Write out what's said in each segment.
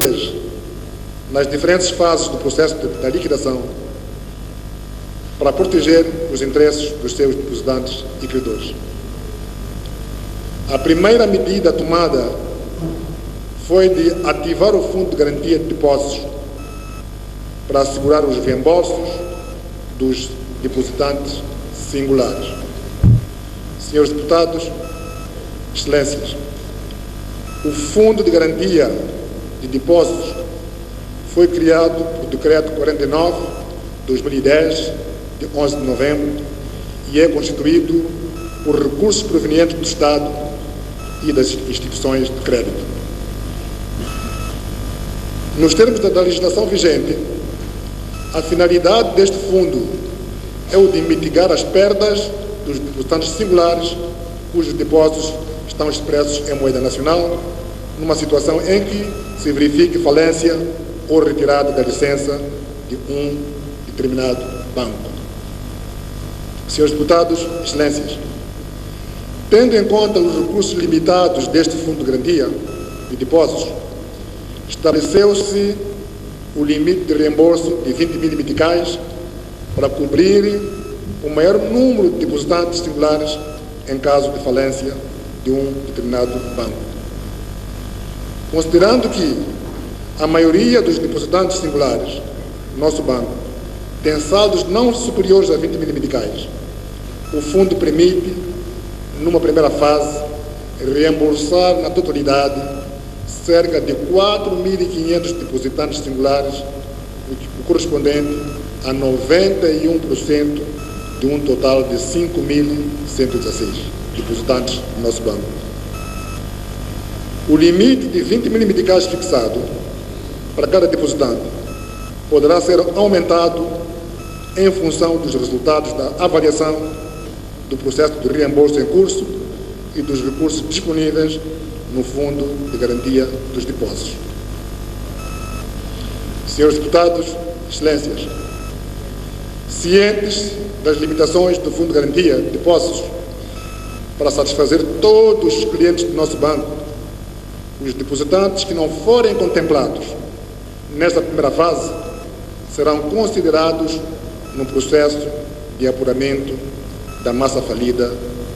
medidas nas diferentes fases do processo da liquidação para proteger os interesses dos seus depositantes e credores. A primeira medida tomada foi de ativar o Fundo de Garantia de Depósitos para assegurar os reembolsos dos depositantes singulares. Senhores deputados, excelências, o Fundo de Garantia de Depósitos foi criado por Decreto 49/2010, de 11 de novembro, e é constituído por recursos provenientes do Estado e das instituições de crédito. Nos termos da legislação vigente, a finalidade deste fundo é o de mitigar as perdas dos depositantes singulares cujos depósitos estão expressos em moeda nacional, numa situação em que se verifique falência ou retirada da licença de um determinado banco. Senhores deputados, excelências, tendo em conta os recursos limitados deste Fundo de Garantia de Depósitos, estabeleceu-se o limite de reembolso de 20 mil meticais para cobrir o maior número de depositantes singulares em caso de falência de um determinado banco. Considerando que a maioria dos depositantes singulares no nosso banco tem saldos não superiores a 20 mil meticais, o Fundo permite, numa primeira fase, reembolsar na totalidade cerca de 4.500 depositantes singulares, o correspondente a 91% de um total de 5.116 depositantes no nosso banco. O limite de 20 mil meticais fixado para cada depositante poderá ser aumentado em função dos resultados da avaliação do processo de reembolso em curso e dos recursos disponíveis no Fundo de Garantia dos Depósitos. Senhores deputados, excelências, cientes das limitações do Fundo de Garantia de Depósitos para satisfazer todos os clientes do nosso banco, os depositantes que não forem contemplados nesta primeira fase serão considerados no processo de apuramento da massa falida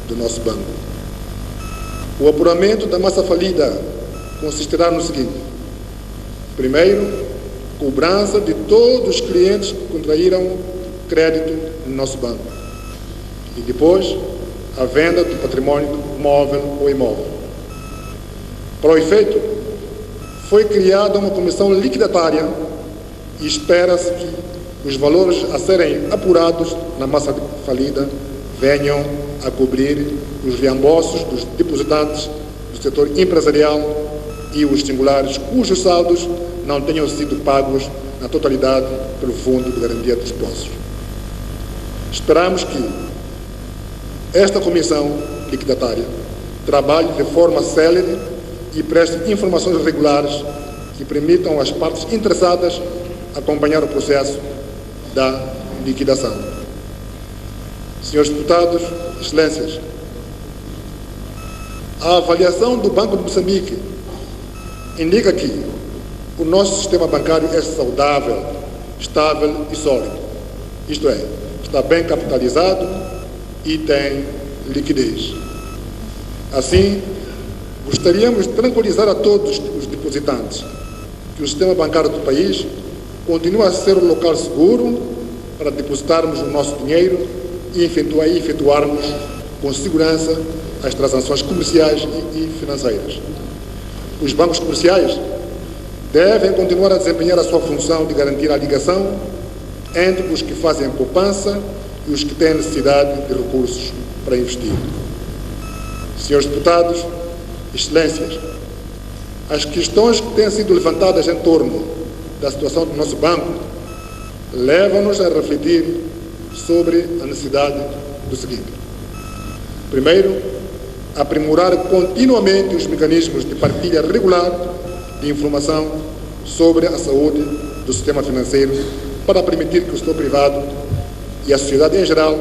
do nosso banco. O apuramento da massa falida consistirá no seguinte: primeiro, cobrança de todos os clientes que contraíram crédito no nosso banco, e depois a venda do património móvel ou imóvel. Para o efeito, foi criada uma comissão liquidatária e espera-se que os valores a serem apurados na massa falida venham a cobrir os reembolsos dos depositantes do setor empresarial e os singulares cujos saldos não tenham sido pagos na totalidade pelo Fundo de Garantia dos Depósitos. Esperamos que esta comissão liquidatária trabalhe de forma célere e preste informações regulares que permitam às partes interessadas acompanhar o processo da liquidação. Senhores deputados, excelências, a avaliação do Banco de Moçambique indica que o nosso sistema bancário é saudável, estável e sólido. Isto é, está bem capitalizado e tem liquidez. Assim, gostaríamos de tranquilizar a todos os depositantes que o sistema bancário do país continua a ser um local seguro para depositarmos o nosso dinheiro e efetuarmos com segurança as transações comerciais e financeiras. Os bancos comerciais devem continuar a desempenhar a sua função de garantir a ligação entre os que fazem poupança e os que têm necessidade de recursos para investir. Senhores deputados, excelências, as questões que têm sido levantadas em torno da situação do nosso banco levam-nos a refletir sobre a necessidade do seguinte: primeiro, aprimorar continuamente os mecanismos de partilha regular de informação sobre a saúde do sistema financeiro para permitir que o setor privado e a sociedade em geral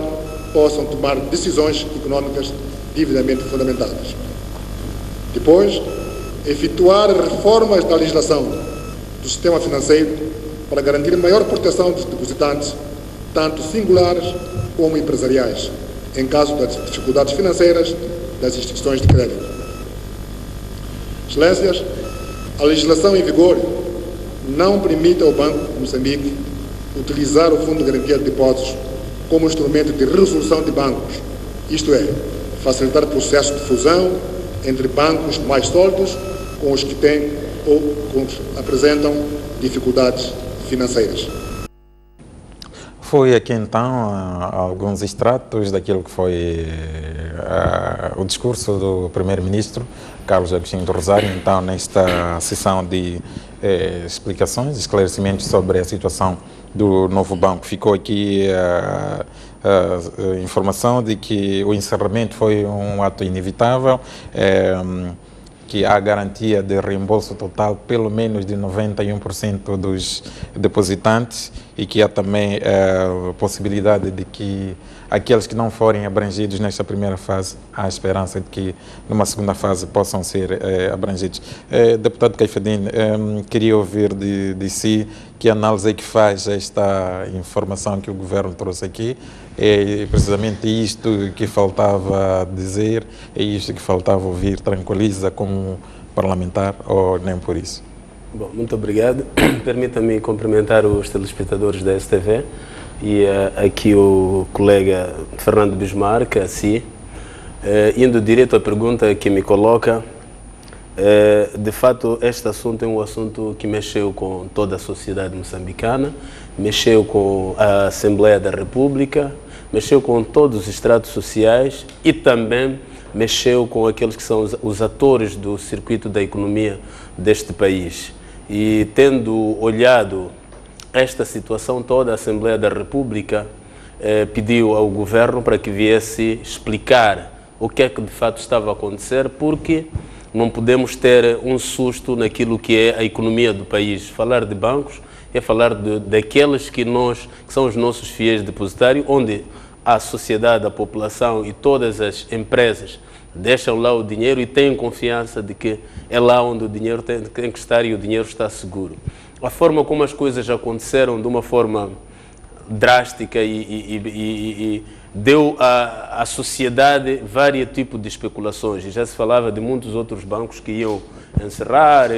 possam tomar decisões econômicas devidamente fundamentadas. Depois, efetuar reformas da legislação do sistema financeiro para garantir maior proteção dos depositantes, tanto singulares como empresariais, em caso das dificuldades financeiras das instituições de crédito. Excelências, a legislação em vigor não permite ao Banco de Moçambique utilizar o Fundo de Garantia de Depósitos como instrumento de resolução de bancos, isto é, facilitar o processo de fusão entre bancos mais sólidos com os que têm ou com os que apresentam dificuldades financeiras. Foi aqui então alguns extratos daquilo que foi o discurso do Primeiro-Ministro Carlos Agostinho do Rosário, então nesta sessão de explicações, esclarecimentos sobre a situação do novo banco. Ficou aqui a informação de que o encerramento foi um ato inevitável, que há garantia de reembolso total pelo menos de 91% dos depositantes e que há também a possibilidade de que aqueles que não forem abrangidos nesta primeira fase, há a esperança de que numa segunda fase possam ser abrangidos. Deputado Caifadine, queria ouvir de si que análise é que faz esta informação que o Governo trouxe aqui. É precisamente isto que faltava dizer, é isto que faltava ouvir. Tranquiliza como parlamentar ou nem por isso? Bom, muito obrigado. Permita-me cumprimentar os telespectadores da STV e aqui o colega Fernando Bismarck, assim, indo direto à pergunta que me coloca. De fato, este assunto é um assunto que mexeu com toda a sociedade moçambicana, mexeu com a Assembleia da República, mexeu com todos os estratos sociais e também mexeu com aqueles que são os atores do circuito da economia deste país. E tendo olhado esta situação toda, a Assembleia da República pediu ao Governo para que viesse explicar o que é que de fato estava a acontecer, porque não podemos ter um susto naquilo que é a economia do país. Falar de bancos é falar daqueles que são os nossos fiéis depositários, onde a sociedade, a população e todas as empresas deixam lá o dinheiro e têm confiança de que é lá onde o dinheiro tem que estar e o dinheiro está seguro. A forma como as coisas aconteceram de uma forma drástica e deu à sociedade vários tipos de especulações. E já se falava de muitos outros bancos que iam encerrar,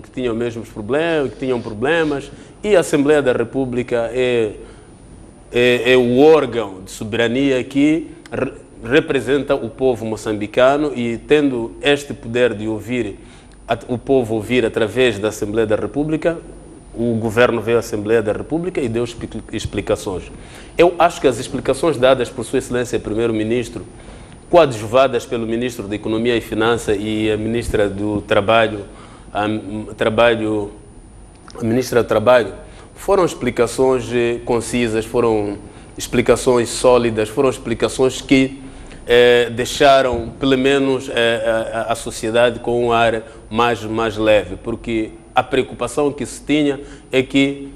que tinham mesmos problemas, que tinham problemas, e a Assembleia da República é o órgão de soberania que representa o povo moçambicano, e tendo este poder de ouvir, o povo ouvir através da Assembleia da República, o Governo veio à Assembleia da República e deu explicações. Eu acho que as explicações dadas por Sua Excelência Primeiro-Ministro, coadjuvadas pelo Ministro da Economia e Finanças e a Ministra do Trabalho, a Ministra do Trabalho, foram explicações concisas, foram explicações sólidas, foram explicações que deixaram, pelo menos, a sociedade com um ar mais leve, porque a preocupação que se tinha é que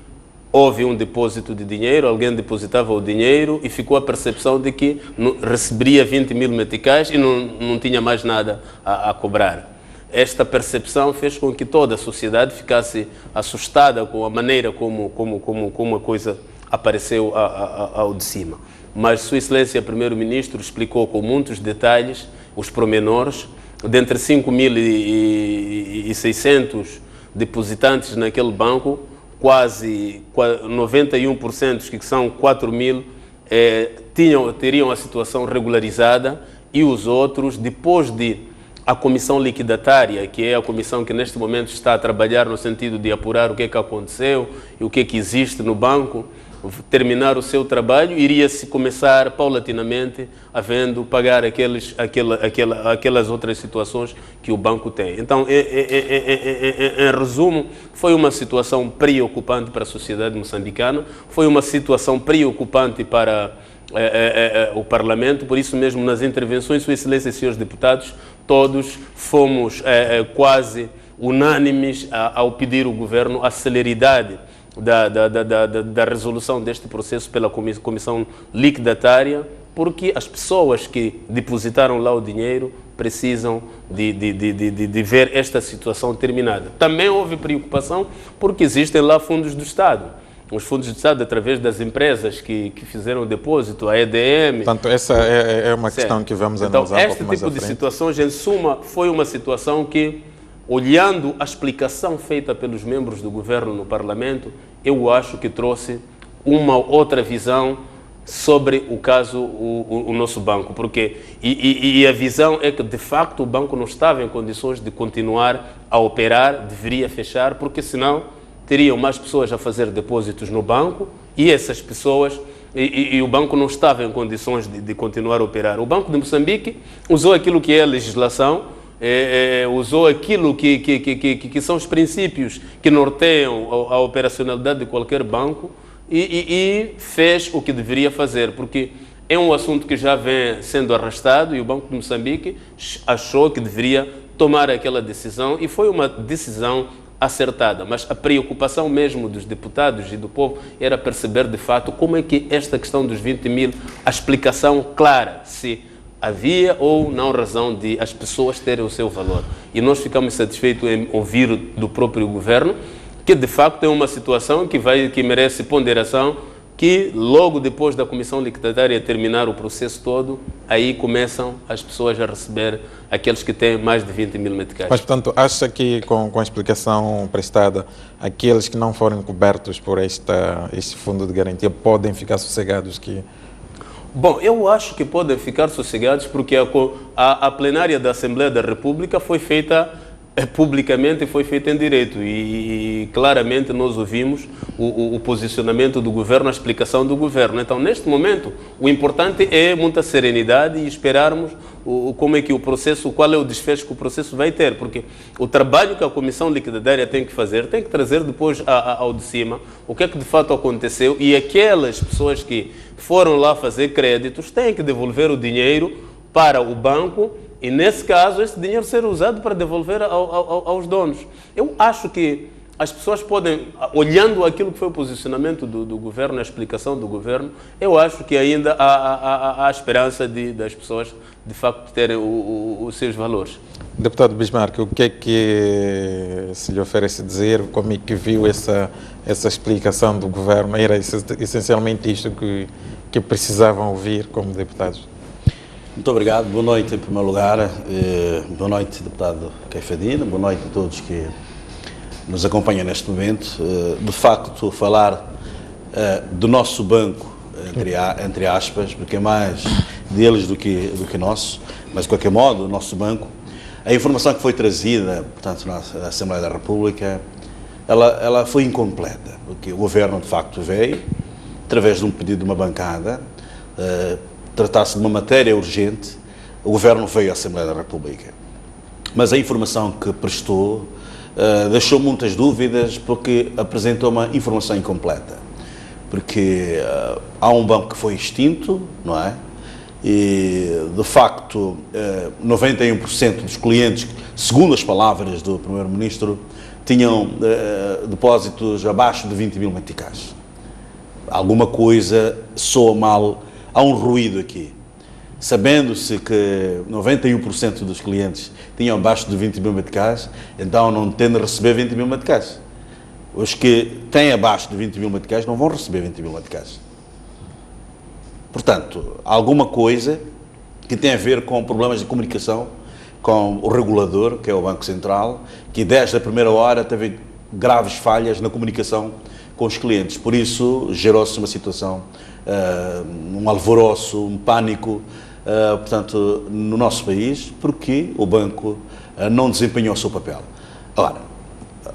houve um depósito de dinheiro, alguém depositava o dinheiro e ficou a percepção de que receberia 20 mil meticais e não tinha mais nada a cobrar. Esta percepção fez com que toda a sociedade ficasse assustada com a maneira como a coisa apareceu ao de cima. Mas Sua Excelência Primeiro-Ministro explicou com muitos detalhes os pormenores. Dentre 5.600 depositantes naquele banco, quase 91%, que são 4 mil, teriam a situação regularizada, e os outros, depois de a comissão liquidatária, que é a comissão que neste momento está a trabalhar no sentido de apurar o que é que aconteceu e o que é que existe no banco, terminar o seu trabalho, iria-se começar paulatinamente havendo pagar aquelas outras situações que o banco tem. Então, em resumo, foi uma situação preocupante para a sociedade moçambicana, foi uma situação preocupante para o Parlamento. Por isso mesmo, nas intervenções, Sua Excelência e senhores deputados, todos fomos quase unânimes ao pedir ao Governo a celeridade da resolução deste processo pela comissão liquidatária, porque as pessoas que depositaram lá o dinheiro precisam de ver esta situação terminada. Também houve preocupação porque existem lá fundos do Estado. Os fundos do Estado, através das empresas que fizeram o depósito, a EDM... Portanto, essa é uma questão que vamos analisar um pouco mais à frente. Este tipo de situações, em suma, foi uma situação que, olhando a explicação feita pelos membros do governo no Parlamento, eu acho que trouxe uma outra visão sobre o caso, o nosso banco, porque a visão é que, de facto, o banco não estava em condições de continuar a operar, deveria fechar, porque senão teriam mais pessoas a fazer depósitos no banco e essas pessoas, e o banco não estava em condições de continuar a operar. O Banco de Moçambique usou aquilo que é a legislação, usou aquilo que são os princípios que norteiam a operacionalidade de qualquer banco, e fez o que deveria fazer, porque é um assunto que já vem sendo arrastado e o Banco de Moçambique achou que deveria tomar aquela decisão e foi uma decisão acertada, mas a preocupação mesmo dos deputados e do povo era perceber de fato como é que esta questão dos 20 mil, a explicação clara, se havia ou não razão de as pessoas terem o seu valor. E nós ficamos satisfeitos em ouvir do próprio governo que de facto é uma situação que merece ponderação, que logo depois da comissão liquidatária terminar o processo todo, aí começam as pessoas a receber aqueles que têm mais de 20 mil meticais. Mas, portanto, acha que com a explicação prestada, aqueles que não forem cobertos por este fundo de garantia podem ficar sossegados que... Bom, eu acho que podem ficar sossegados porque a plenária da Assembleia da República foi feita publicamente e foi feita em direito e claramente nós ouvimos o posicionamento do governo, a explicação do governo. Então, neste momento, o importante é muita serenidade e esperarmos como é que o processo, qual é o desfecho que o processo vai ter, porque o trabalho que a Comissão Liquidatária tem que fazer, tem que trazer depois ao de cima o que é que de fato aconteceu e aquelas pessoas que foram lá fazer créditos têm que devolver o dinheiro para o banco e, nesse caso, esse dinheiro ser usado para devolver aos donos. Eu acho que as pessoas podem, olhando aquilo que foi o posicionamento do governo, a explicação do governo, eu acho que ainda há esperança das pessoas, de facto, terem os seus valores. Deputado Bismarck, o que é que se lhe oferece dizer? Como é que viu essa explicação do governo? Era essencialmente isto que precisavam ouvir como deputados. Muito obrigado, boa noite em primeiro lugar, boa noite deputado Caifadina, boa noite a todos que nos acompanham neste momento. De facto, falar do nosso banco, entre aspas, porque é mais deles do que nosso, mas de qualquer modo, o nosso banco, a informação que foi trazida, portanto, na Assembleia da República, ela foi incompleta, porque o governo de facto veio, através de um pedido de uma bancada, tratasse de uma matéria urgente, o governo veio à Assembleia da República. Mas a informação que prestou deixou muitas dúvidas porque apresentou uma informação incompleta. Porque há um banco que foi extinto, não é? E, de facto, 91% dos clientes, segundo as palavras do Primeiro-Ministro, tinham depósitos abaixo de 20 mil meticais. Alguma coisa soa mal. Há um ruído aqui. Sabendo-se que 91% dos clientes tinham abaixo de 20 mil meticais, então não tendem a receber 20 mil meticais. Os que têm abaixo de 20 mil meticais não vão receber 20 mil meticais. Portanto, alguma coisa que tem a ver com problemas de comunicação com o regulador, que é o Banco Central, que desde a primeira hora teve graves falhas na comunicação com os clientes. Por isso, gerou-se uma situação, um alvoroço, um pânico, portanto, no nosso país, porque o banco não desempenhou o seu papel. Agora,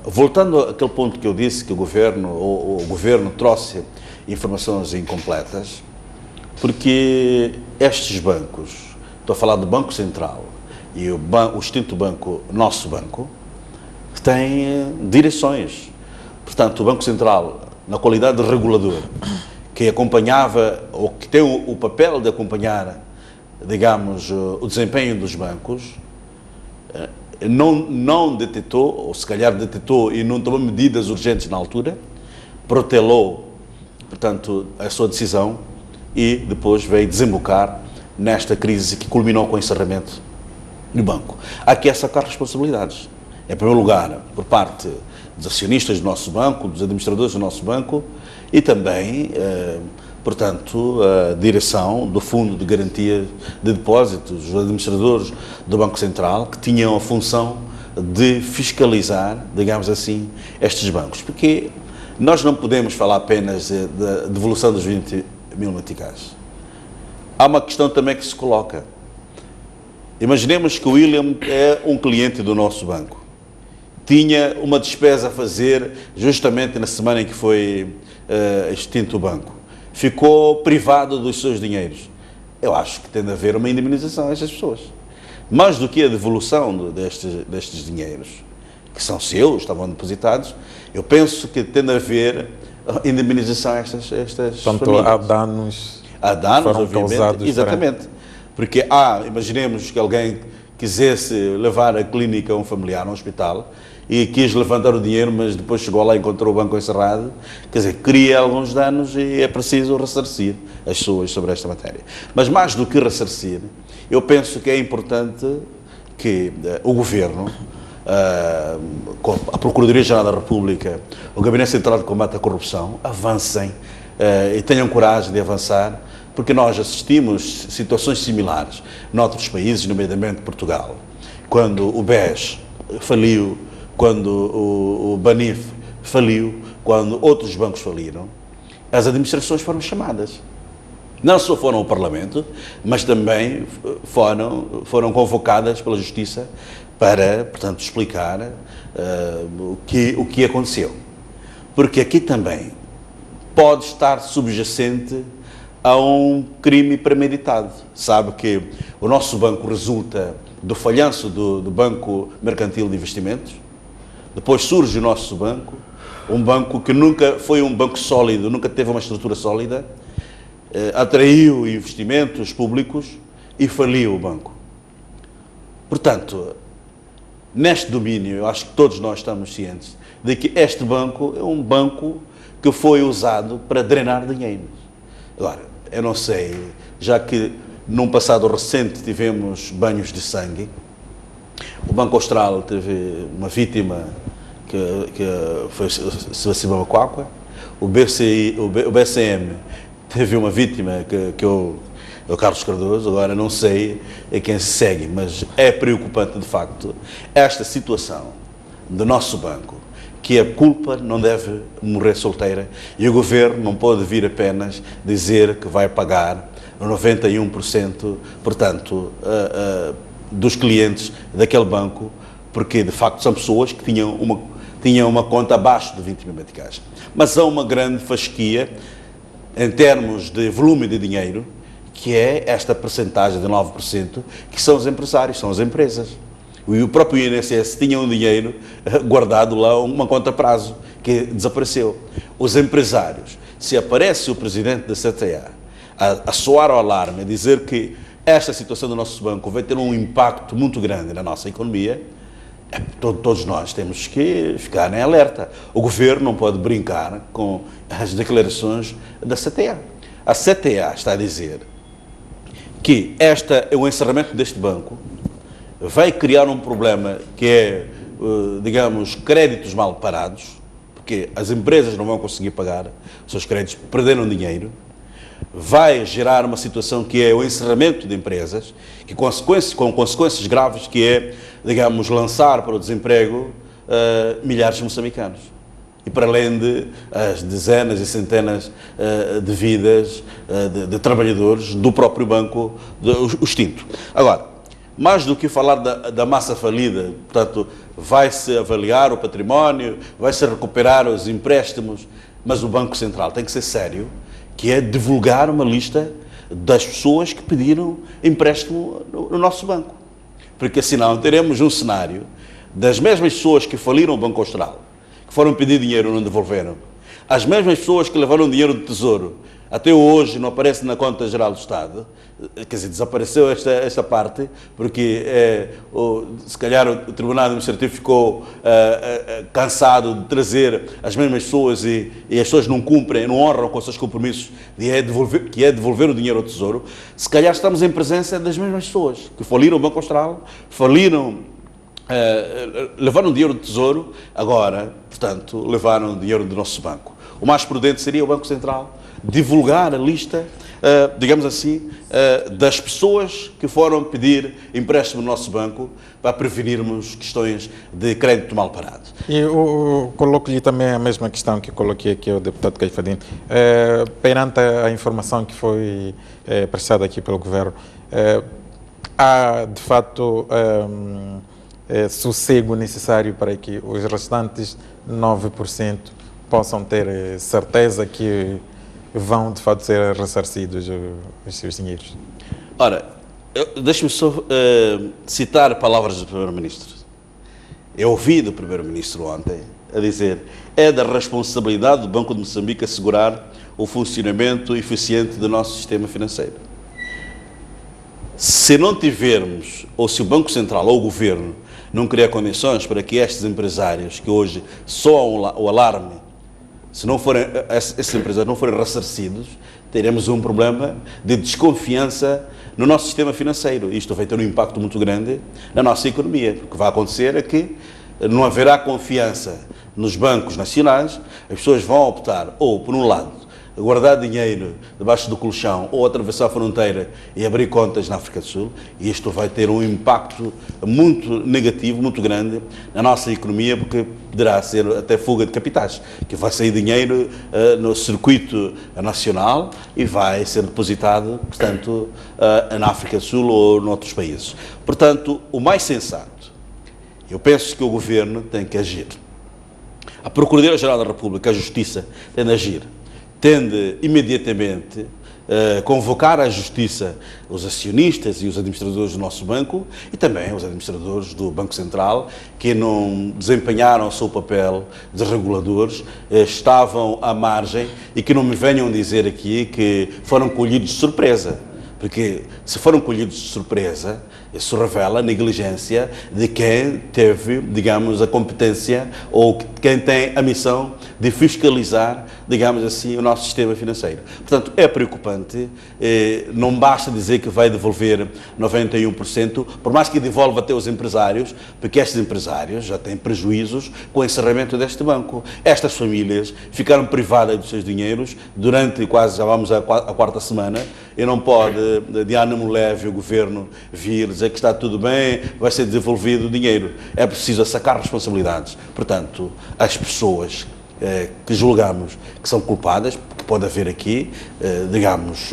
voltando àquele ponto que eu disse, que o governo trouxe informações incompletas, porque estes bancos, estou a falar do Banco Central e o extinto banco, nosso banco, têm direções. Portanto, o Banco Central, na qualidade de regulador, que acompanhava, ou que tem o papel de acompanhar, digamos, o desempenho dos bancos, não detectou, ou se calhar detectou e não tomou medidas urgentes na altura, protelou, portanto, a sua decisão e depois veio desembocar nesta crise que culminou com o encerramento do banco. Há que sacar responsabilidades. Em primeiro lugar, por parte dos acionistas do nosso banco, dos administradores do nosso banco e também, portanto, a direção do Fundo de Garantia de Depósitos, os administradores do Banco Central, que tinham a função de fiscalizar, digamos assim, estes bancos. Porque nós não podemos falar apenas da devolução dos 20 mil meticais. Há uma questão também que se coloca. Imaginemos que o William é um cliente do nosso banco. Tinha uma despesa a fazer justamente na semana em que foi extinto o banco. Ficou privado dos seus dinheiros. Eu acho que tem de haver uma indemnização a estas pessoas. Mais do que a devolução destes dinheiros, que são seus, estavam depositados, eu penso que tem de haver indemnização a estas Portanto, famílias. Há danos Foram obviamente, causados, exatamente. Porque imaginemos que alguém quisesse levar a clínica a um familiar, a um hospital, e quis levantar o dinheiro, mas depois chegou lá e encontrou o banco encerrado, quer dizer, cria alguns danos e é preciso ressarcir as pessoas sobre esta matéria. Mas mais do que ressarcir, eu penso que é importante que o Governo, a Procuradoria-Geral da República, o Gabinete Central de Combate à Corrupção, avancem e tenham coragem de avançar, porque nós assistimos situações similares noutros países, nomeadamente Portugal, quando o BES faliu, quando o Banif faliu, quando outros bancos faliram, as administrações foram chamadas. Não só foram ao Parlamento, mas também foram convocadas pela Justiça para, portanto, explicar o que aconteceu. Porque aqui também pode estar subjacente a um crime premeditado. Sabe que o nosso banco resulta do falhanço do Banco Mercantil de Investimentos, depois surge o nosso banco, um banco que nunca foi um banco sólido, nunca teve uma estrutura sólida, atraiu investimentos públicos e faliu o banco. Portanto, neste domínio, eu acho que todos nós estamos cientes de que este banco é um banco que foi usado para drenar dinheiro. Agora, eu não sei, já que num passado recente tivemos banhos de sangue, o Banco Austral teve uma vítima que foi Sebastião Macuacua, o BCM teve uma vítima que é o Carlos Cardoso, agora não sei quem se segue, mas é preocupante de facto esta situação do nosso banco, que a culpa não deve morrer solteira e o Governo não pode vir apenas dizer que vai pagar 91%, portanto, dos clientes daquele banco, porque de facto são pessoas que tinham uma conta abaixo de 20 mil meticais. Mas há uma grande fasquia em termos de volume de dinheiro, que é esta percentagem de 9%, que são os empresários, são as empresas. E o próprio INSS tinha um dinheiro guardado lá, uma conta a prazo, que desapareceu. Os empresários, se aparece o presidente da CTA a soar o alarme, a dizer que esta situação do nosso banco vai ter um impacto muito grande na nossa economia, todos nós temos que ficar em alerta. O Governo não pode brincar com as declarações da CTA. A CTA está a dizer que o encerramento deste banco vai criar um problema que é, digamos, créditos mal parados, porque as empresas não vão conseguir pagar os seus créditos, perderam dinheiro, vai gerar uma situação que é o encerramento de empresas, com consequências graves, que é, digamos, lançar para o desemprego milhares de moçambicanos. E para além de as dezenas e centenas de vidas de trabalhadores do próprio banco extinto. Agora, mais do que falar da massa falida, portanto, vai-se avaliar o património, vai-se recuperar os empréstimos, mas o Banco Central tem que ser sério, que é divulgar uma lista das pessoas que pediram empréstimo no nosso banco. Porque senão teremos um cenário das mesmas pessoas que faliram o Banco Austral, que foram pedir dinheiro e não devolveram, as mesmas pessoas que levaram dinheiro do Tesouro até hoje não aparece na conta geral do Estado, quer dizer, desapareceu esta parte, porque se calhar o Tribunal Administrativo ficou cansado de trazer as mesmas pessoas e as pessoas não cumprem, não honram com os seus compromissos, que é devolver o dinheiro ao Tesouro. Se calhar estamos em presença das mesmas pessoas que faliram o Banco Austral, levaram dinheiro do Tesouro, agora, portanto, levaram dinheiro do nosso banco. O mais prudente seria o Banco Central divulgar a lista, digamos assim, das pessoas que foram pedir empréstimo no nosso banco para prevenirmos questões de crédito mal parado. E eu coloco-lhe também a mesma questão que coloquei aqui ao deputado Caifadine. Perante a informação que foi prestada aqui pelo Governo, há, de fato, sossego necessário para que os restantes 9% possam ter certeza que vão, de fato, ser ressarcidos os seus dinheiros? Ora, deixe-me só citar palavras do Primeiro-Ministro. Eu ouvi do Primeiro-Ministro ontem a dizer: é da responsabilidade do Banco de Moçambique assegurar o funcionamento eficiente do nosso sistema financeiro. Se não tivermos, ou se o Banco Central ou o Governo não criar condições para que estes empresários que hoje soam o alarme, se não forem, esses empresários não forem ressarcidos, teremos um problema de desconfiança no nosso sistema financeiro. Isto vai ter um impacto muito grande na nossa economia. O que vai acontecer é que não haverá confiança nos bancos nacionais, as pessoas vão optar, ou por um lado, guardar dinheiro debaixo do colchão, ou atravessar a fronteira e abrir contas na África do Sul, e isto vai ter um impacto muito negativo, muito grande na nossa economia, porque poderá ser até fuga de capitais, que vai sair dinheiro no circuito nacional e vai ser depositado, portanto, na África do Sul ou noutros países. Portanto, o mais sensato, eu penso que o Governo tem que agir. A Procuradoria-Geral da República, a Justiça, tem de agir. Tende imediatamente convocar à Justiça os acionistas e os administradores do nosso banco e também os administradores do Banco Central que não desempenharam o seu papel de reguladores, estavam à margem e que não me venham dizer aqui que foram colhidos de surpresa. Porque se foram colhidos de surpresa, isso revela a negligência de quem teve, digamos, a competência ou quem tem a missão de fiscalizar, digamos assim, o nosso sistema financeiro. Portanto, é preocupante, não basta dizer que vai devolver 91%, por mais que devolva até os empresários, porque estes empresários já têm prejuízos com o encerramento deste banco. Estas famílias ficaram privadas dos seus dinheiros durante quase, já vamos à quarta semana, e não pode, de ânimo leve, o Governo vir dizer que está tudo bem, vai ser devolvido o dinheiro. É preciso sacar responsabilidades. Portanto, as pessoas que julgamos que são culpadas, porque pode haver aqui, digamos,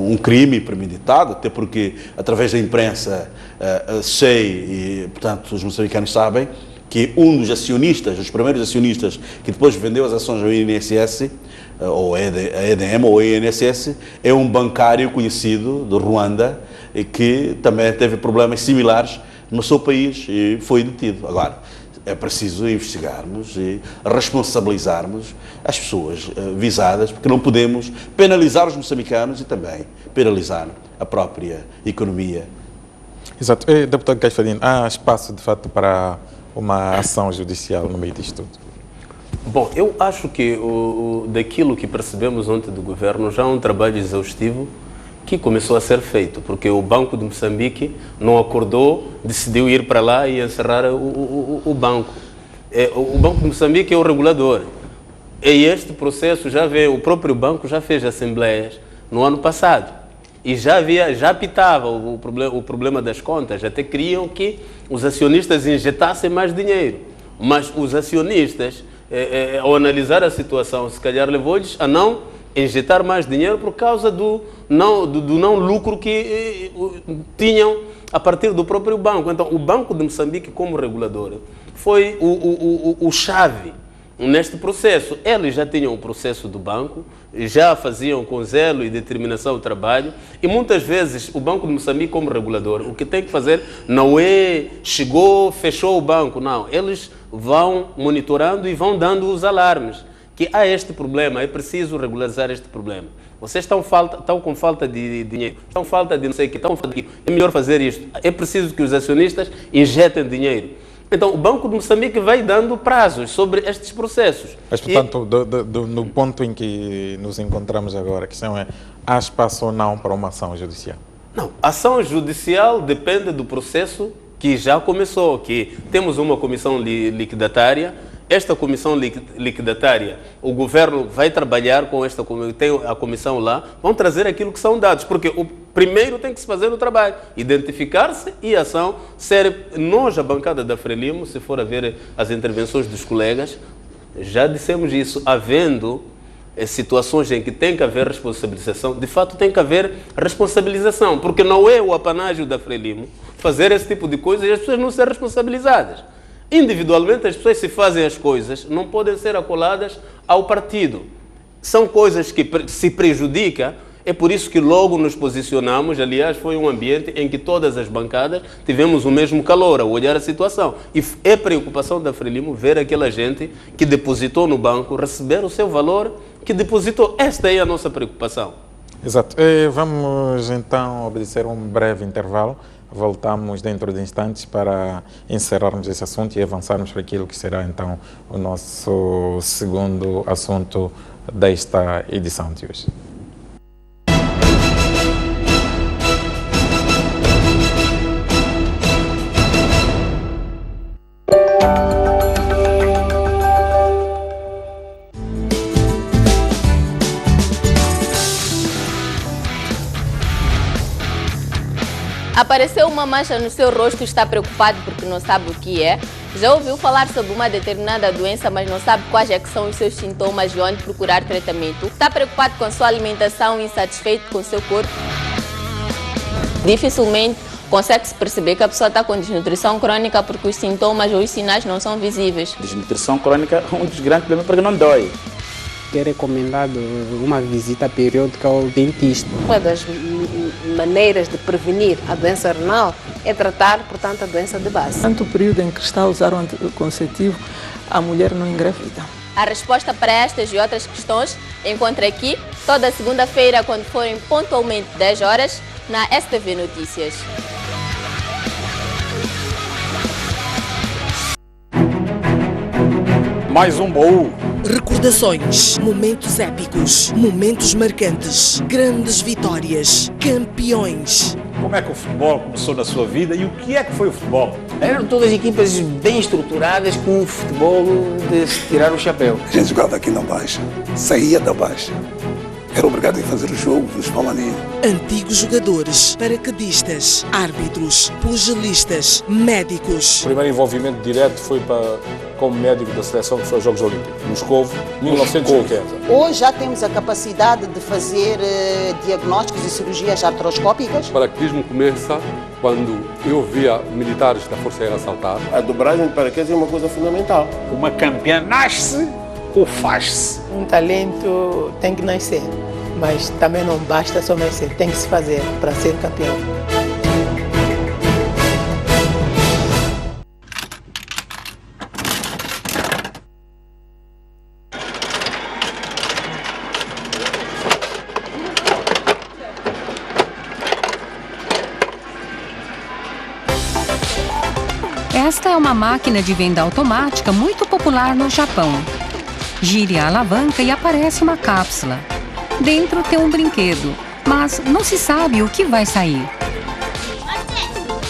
um crime premeditado, até porque, através da imprensa, sei, e, portanto, os moçambicanos sabem, que um dos acionistas, os primeiros acionistas, que depois vendeu as ações ao INSS, ou a EDM ou a INSS, é um bancário conhecido de Ruanda, que também teve problemas similares no seu país e foi detido. Agora, é preciso investigarmos e responsabilizarmos as pessoas visadas, porque não podemos penalizar os moçambicanos e também penalizar a própria economia. Exato. Deputado Caifadine, há espaço, de fato, para uma ação judicial no meio disto tudo? Bom, eu acho que daquilo que percebemos ontem do Governo já há um trabalho exaustivo que começou a ser feito, porque o Banco de Moçambique não acordou, decidiu ir para lá e encerrar o banco. O Banco de Moçambique é o regulador. E este processo já veio, o próprio banco já fez assembleias no ano passado. E já apitava o problema das contas, até queriam que os acionistas injetassem mais dinheiro. Mas os acionistas, ao analisar a situação, se calhar levou-lhes a não injetar mais dinheiro por causa do não lucro que tinham a partir do próprio banco. Então, o Banco de Moçambique, como regulador, foi o chave neste processo. Eles já tinham o processo do banco, já faziam com zelo e determinação o trabalho, e muitas vezes o Banco de Moçambique, como regulador, o que tem que fazer não é chegou, fechou o banco, não. Eles vão monitorando e vão dando os alarmes. que há este problema, é preciso regularizar este problema. Vocês estão com falta de dinheiro, estão com falta de não sei o que, estão com falta de... É melhor fazer isto. É preciso que os acionistas injetem dinheiro. Então, o Banco de Moçambique vai dando prazos sobre estes processos. Mas, portanto, no ponto em que nos encontramos agora, a questão é, há espaço ou não para uma ação judicial? Não, a ação judicial depende do processo que já começou, que temos uma comissão liquidatária. Esta comissão liquidatária, o governo vai trabalhar com esta comissão, tem a comissão lá, vão trazer aquilo que são dados, porque o primeiro tem que se fazer o trabalho, identificar-se e a ação ser. Nós, a bancada da Frelimo, se for a ver as intervenções dos colegas, já dissemos isso, havendo situações em que tem que haver responsabilização, de fato tem que haver responsabilização, porque não é o apanágio da Frelimo fazer esse tipo de coisa e as pessoas não serem responsabilizadas. Individualmente, as pessoas, se fazem as coisas, não podem ser acoladas ao partido. São coisas que se prejudicam, é por isso que logo nos posicionamos. Aliás, foi um ambiente em que todas as bancadas tivemos o mesmo calor ao olhar a situação. E é preocupação da Frelimo ver aquela gente que depositou no banco, receber o seu valor que depositou. Esta é a nossa preocupação. Exato. Vamos então obedecer um breve intervalo. Voltamos dentro de instantes para encerrarmos esse assunto e avançarmos para aquilo que será então o nosso segundo assunto desta edição de hoje. Apareceu uma mancha no seu rosto e está preocupado porque não sabe o que é. Já ouviu falar sobre uma determinada doença, mas não sabe quais é que são os seus sintomas e onde procurar tratamento. Está preocupado com a sua alimentação e insatisfeito com o seu corpo. Dificilmente consegue-se perceber que a pessoa está com desnutrição crônica porque os sintomas ou os sinais não são visíveis. Desnutrição crônica é um dos grandes problemas porque não dói. É recomendado uma visita periódica ao dentista. Uma das maneiras de prevenir a doença renal é tratar, portanto, a doença de base. Durante o período em que está a usar o anticonceptivo, a mulher não engravida. A resposta para estas e outras questões encontra aqui toda segunda-feira, quando forem pontualmente 10 horas, na STV Notícias. Mais um baú. Recordações, momentos épicos, momentos marcantes, grandes vitórias, campeões. Como é que o futebol começou na sua vida e o que é que foi o futebol? Eram todas equipas bem estruturadas com um futebol de se tirar o chapéu. A gente jogava aqui na Baixa, saía da Baixa. Era obrigado a fazer o jogo dos Palmaninhos. Antigos jogadores, paraquedistas, árbitros, pugilistas, médicos. O primeiro envolvimento direto foi como médico da seleção que foi aos Jogos Olímpicos, Moscovo, 1980. Hoje já temos a capacidade de fazer diagnósticos e cirurgias artroscópicas. O paraquedismo começa quando eu via militares da Força Aérea saltar. A dobragem de paraquedas é uma coisa fundamental. Uma campeã nasce ou faz-se? Um talento tem que nascer, mas também não basta só nascer, tem que se fazer para ser campeão. Esta é uma máquina de venda automática muito popular no Japão. Gire a alavanca e aparece uma cápsula. Dentro tem um brinquedo, mas não se sabe o que vai sair.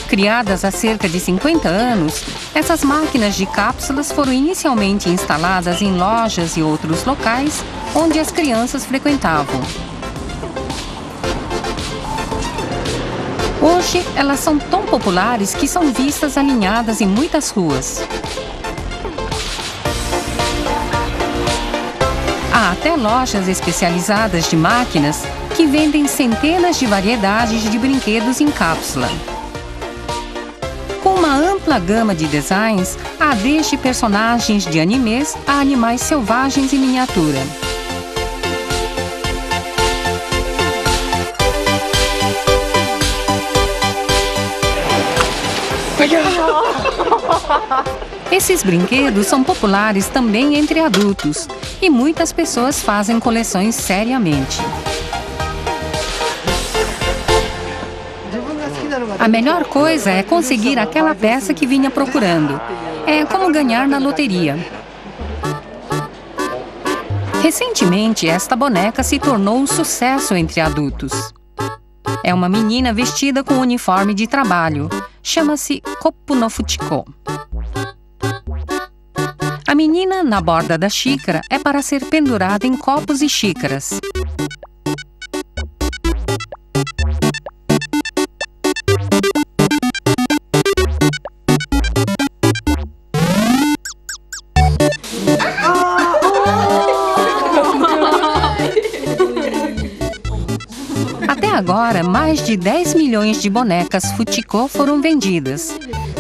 Criadas há cerca de 50 anos, essas máquinas de cápsulas foram inicialmente instaladas em lojas e outros locais onde as crianças frequentavam. Hoje, elas são tão populares que são vistas alinhadas em muitas ruas. Há até lojas especializadas de máquinas que vendem centenas de variedades de brinquedos em cápsula. Com uma ampla gama de designs, há desde personagens de animes a animais selvagens em miniatura. Esses brinquedos são populares também entre adultos e muitas pessoas fazem coleções seriamente. A melhor coisa é conseguir aquela peça que vinha procurando. É como ganhar na loteria. Recentemente, esta boneca se tornou um sucesso entre adultos. É uma menina vestida com uniforme de trabalho. Chama-se Koppu no Fuchiko. A menina, na borda da xícara, é para ser pendurada em copos e xícaras. Até agora, mais de 10 milhões de bonecas Fuchiko foram vendidas.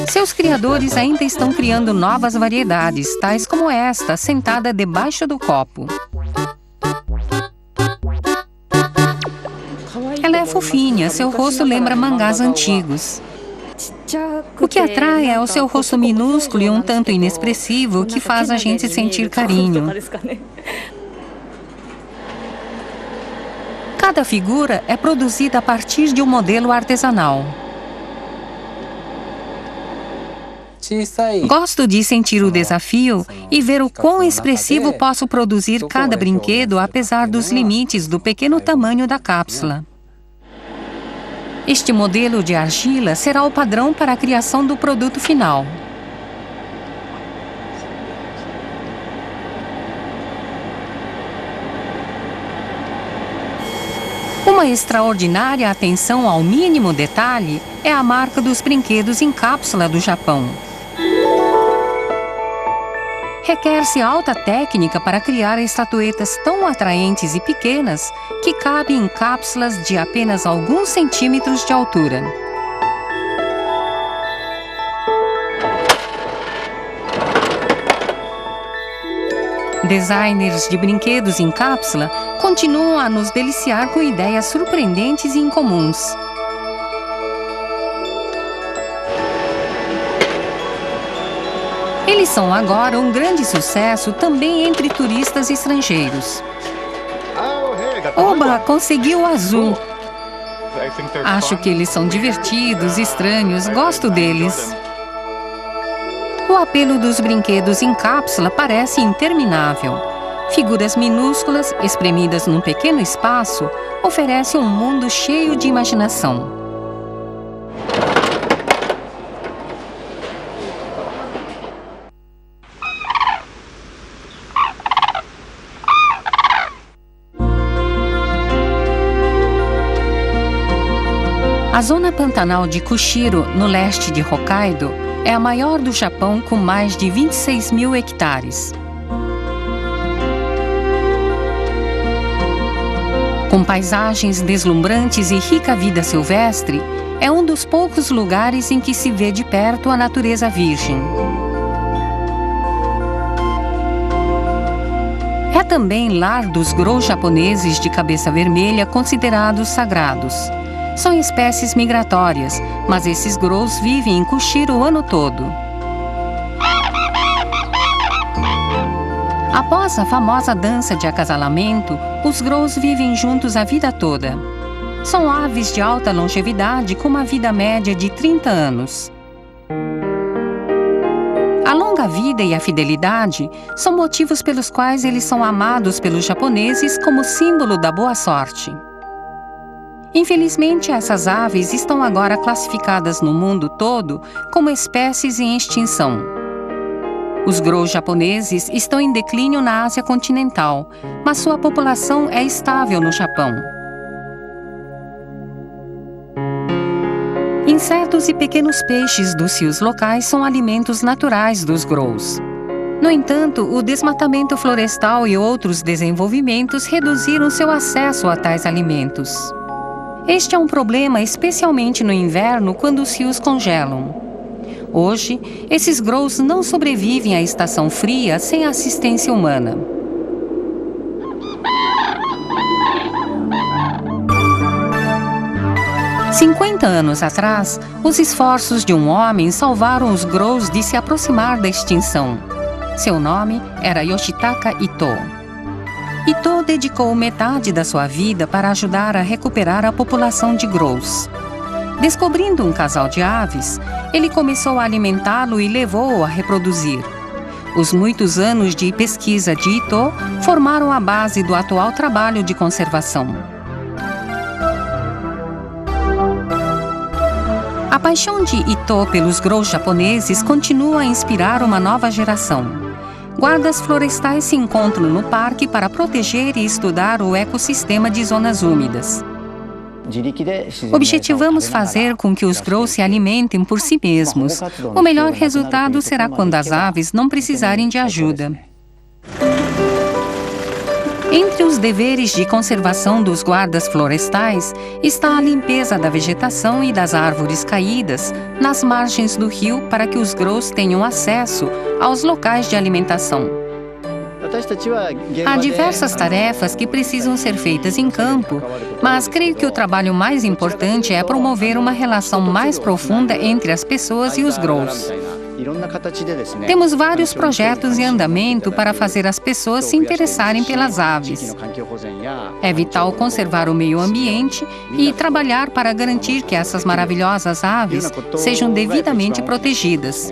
Seus criadores ainda estão criando novas variedades, tais como esta, sentada debaixo do copo. Ela é fofinha, seu rosto lembra mangás antigos. O que atrai é o seu rosto minúsculo e um tanto inexpressivo que faz a gente sentir carinho. Cada figura é produzida a partir de um modelo artesanal. Gosto de sentir o desafio e ver o quão expressivo posso produzir cada brinquedo, apesar dos limites do pequeno tamanho da cápsula. Este modelo de argila será o padrão para a criação do produto final. Uma extraordinária atenção ao mínimo detalhe é a marca dos brinquedos em cápsula do Japão. Requer-se alta técnica para criar estatuetas tão atraentes e pequenas que cabem em cápsulas de apenas alguns centímetros de altura. Designers de brinquedos em cápsula continuam a nos deliciar com ideias surpreendentes e incomuns. Eles são agora um grande sucesso também entre turistas estrangeiros. Oba, conseguiu o azul. Acho que eles são divertidos, estranhos, gosto deles. O apelo dos brinquedos em cápsula parece interminável. Figuras minúsculas, espremidas num pequeno espaço, oferecem um mundo cheio de imaginação. A zona pantanal de Kushiro, no leste de Hokkaido, é a maior do Japão com mais de 26 mil hectares. Com paisagens deslumbrantes e rica vida silvestre, é um dos poucos lugares em que se vê de perto a natureza virgem. É também lar dos grous japoneses de cabeça vermelha considerados sagrados. São espécies migratórias, mas esses grous vivem em Kushiro o ano todo. Após a famosa dança de acasalamento, os grous vivem juntos a vida toda. São aves de alta longevidade com uma vida média de 30 anos. A longa vida e a fidelidade são motivos pelos quais eles são amados pelos japoneses como símbolo da boa sorte. Infelizmente, essas aves estão agora classificadas no mundo todo como espécies em extinção. Os grous japoneses estão em declínio na Ásia continental, mas sua população é estável no Japão. Insetos e pequenos peixes dos rios locais são alimentos naturais dos grous. No entanto, o desmatamento florestal e outros desenvolvimentos reduziram seu acesso a tais alimentos. Este é um problema especialmente no inverno, quando os rios congelam. Hoje, esses grous não sobrevivem à estação fria sem assistência humana. 50 anos atrás, os esforços de um homem salvaram os grãos de se aproximar da extinção. Seu nome era Yoshitaka Ito. Ito dedicou metade da sua vida para ajudar a recuperar a população de grãos. Descobrindo um casal de aves, ele começou a alimentá-lo e levou-o a reproduzir. Os muitos anos de pesquisa de Ito formaram a base do atual trabalho de conservação. A paixão de Ito pelos grãos japoneses continua a inspirar uma nova geração. Guardas florestais se encontram no parque para proteger e estudar o ecossistema de zonas úmidas. Objetivamos fazer com que os grãos se alimentem por si mesmos. O melhor resultado será quando as aves não precisarem de ajuda. Entre os deveres de conservação dos guardas florestais está a limpeza da vegetação e das árvores caídas nas margens do rio para que os grãos tenham acesso aos locais de alimentação. Há diversas tarefas que precisam ser feitas em campo, mas creio que o trabalho mais importante é promover uma relação mais profunda entre as pessoas e os grãos. Temos vários projetos em andamento para fazer as pessoas se interessarem pelas aves. É vital conservar o meio ambiente e trabalhar para garantir que essas maravilhosas aves sejam devidamente protegidas.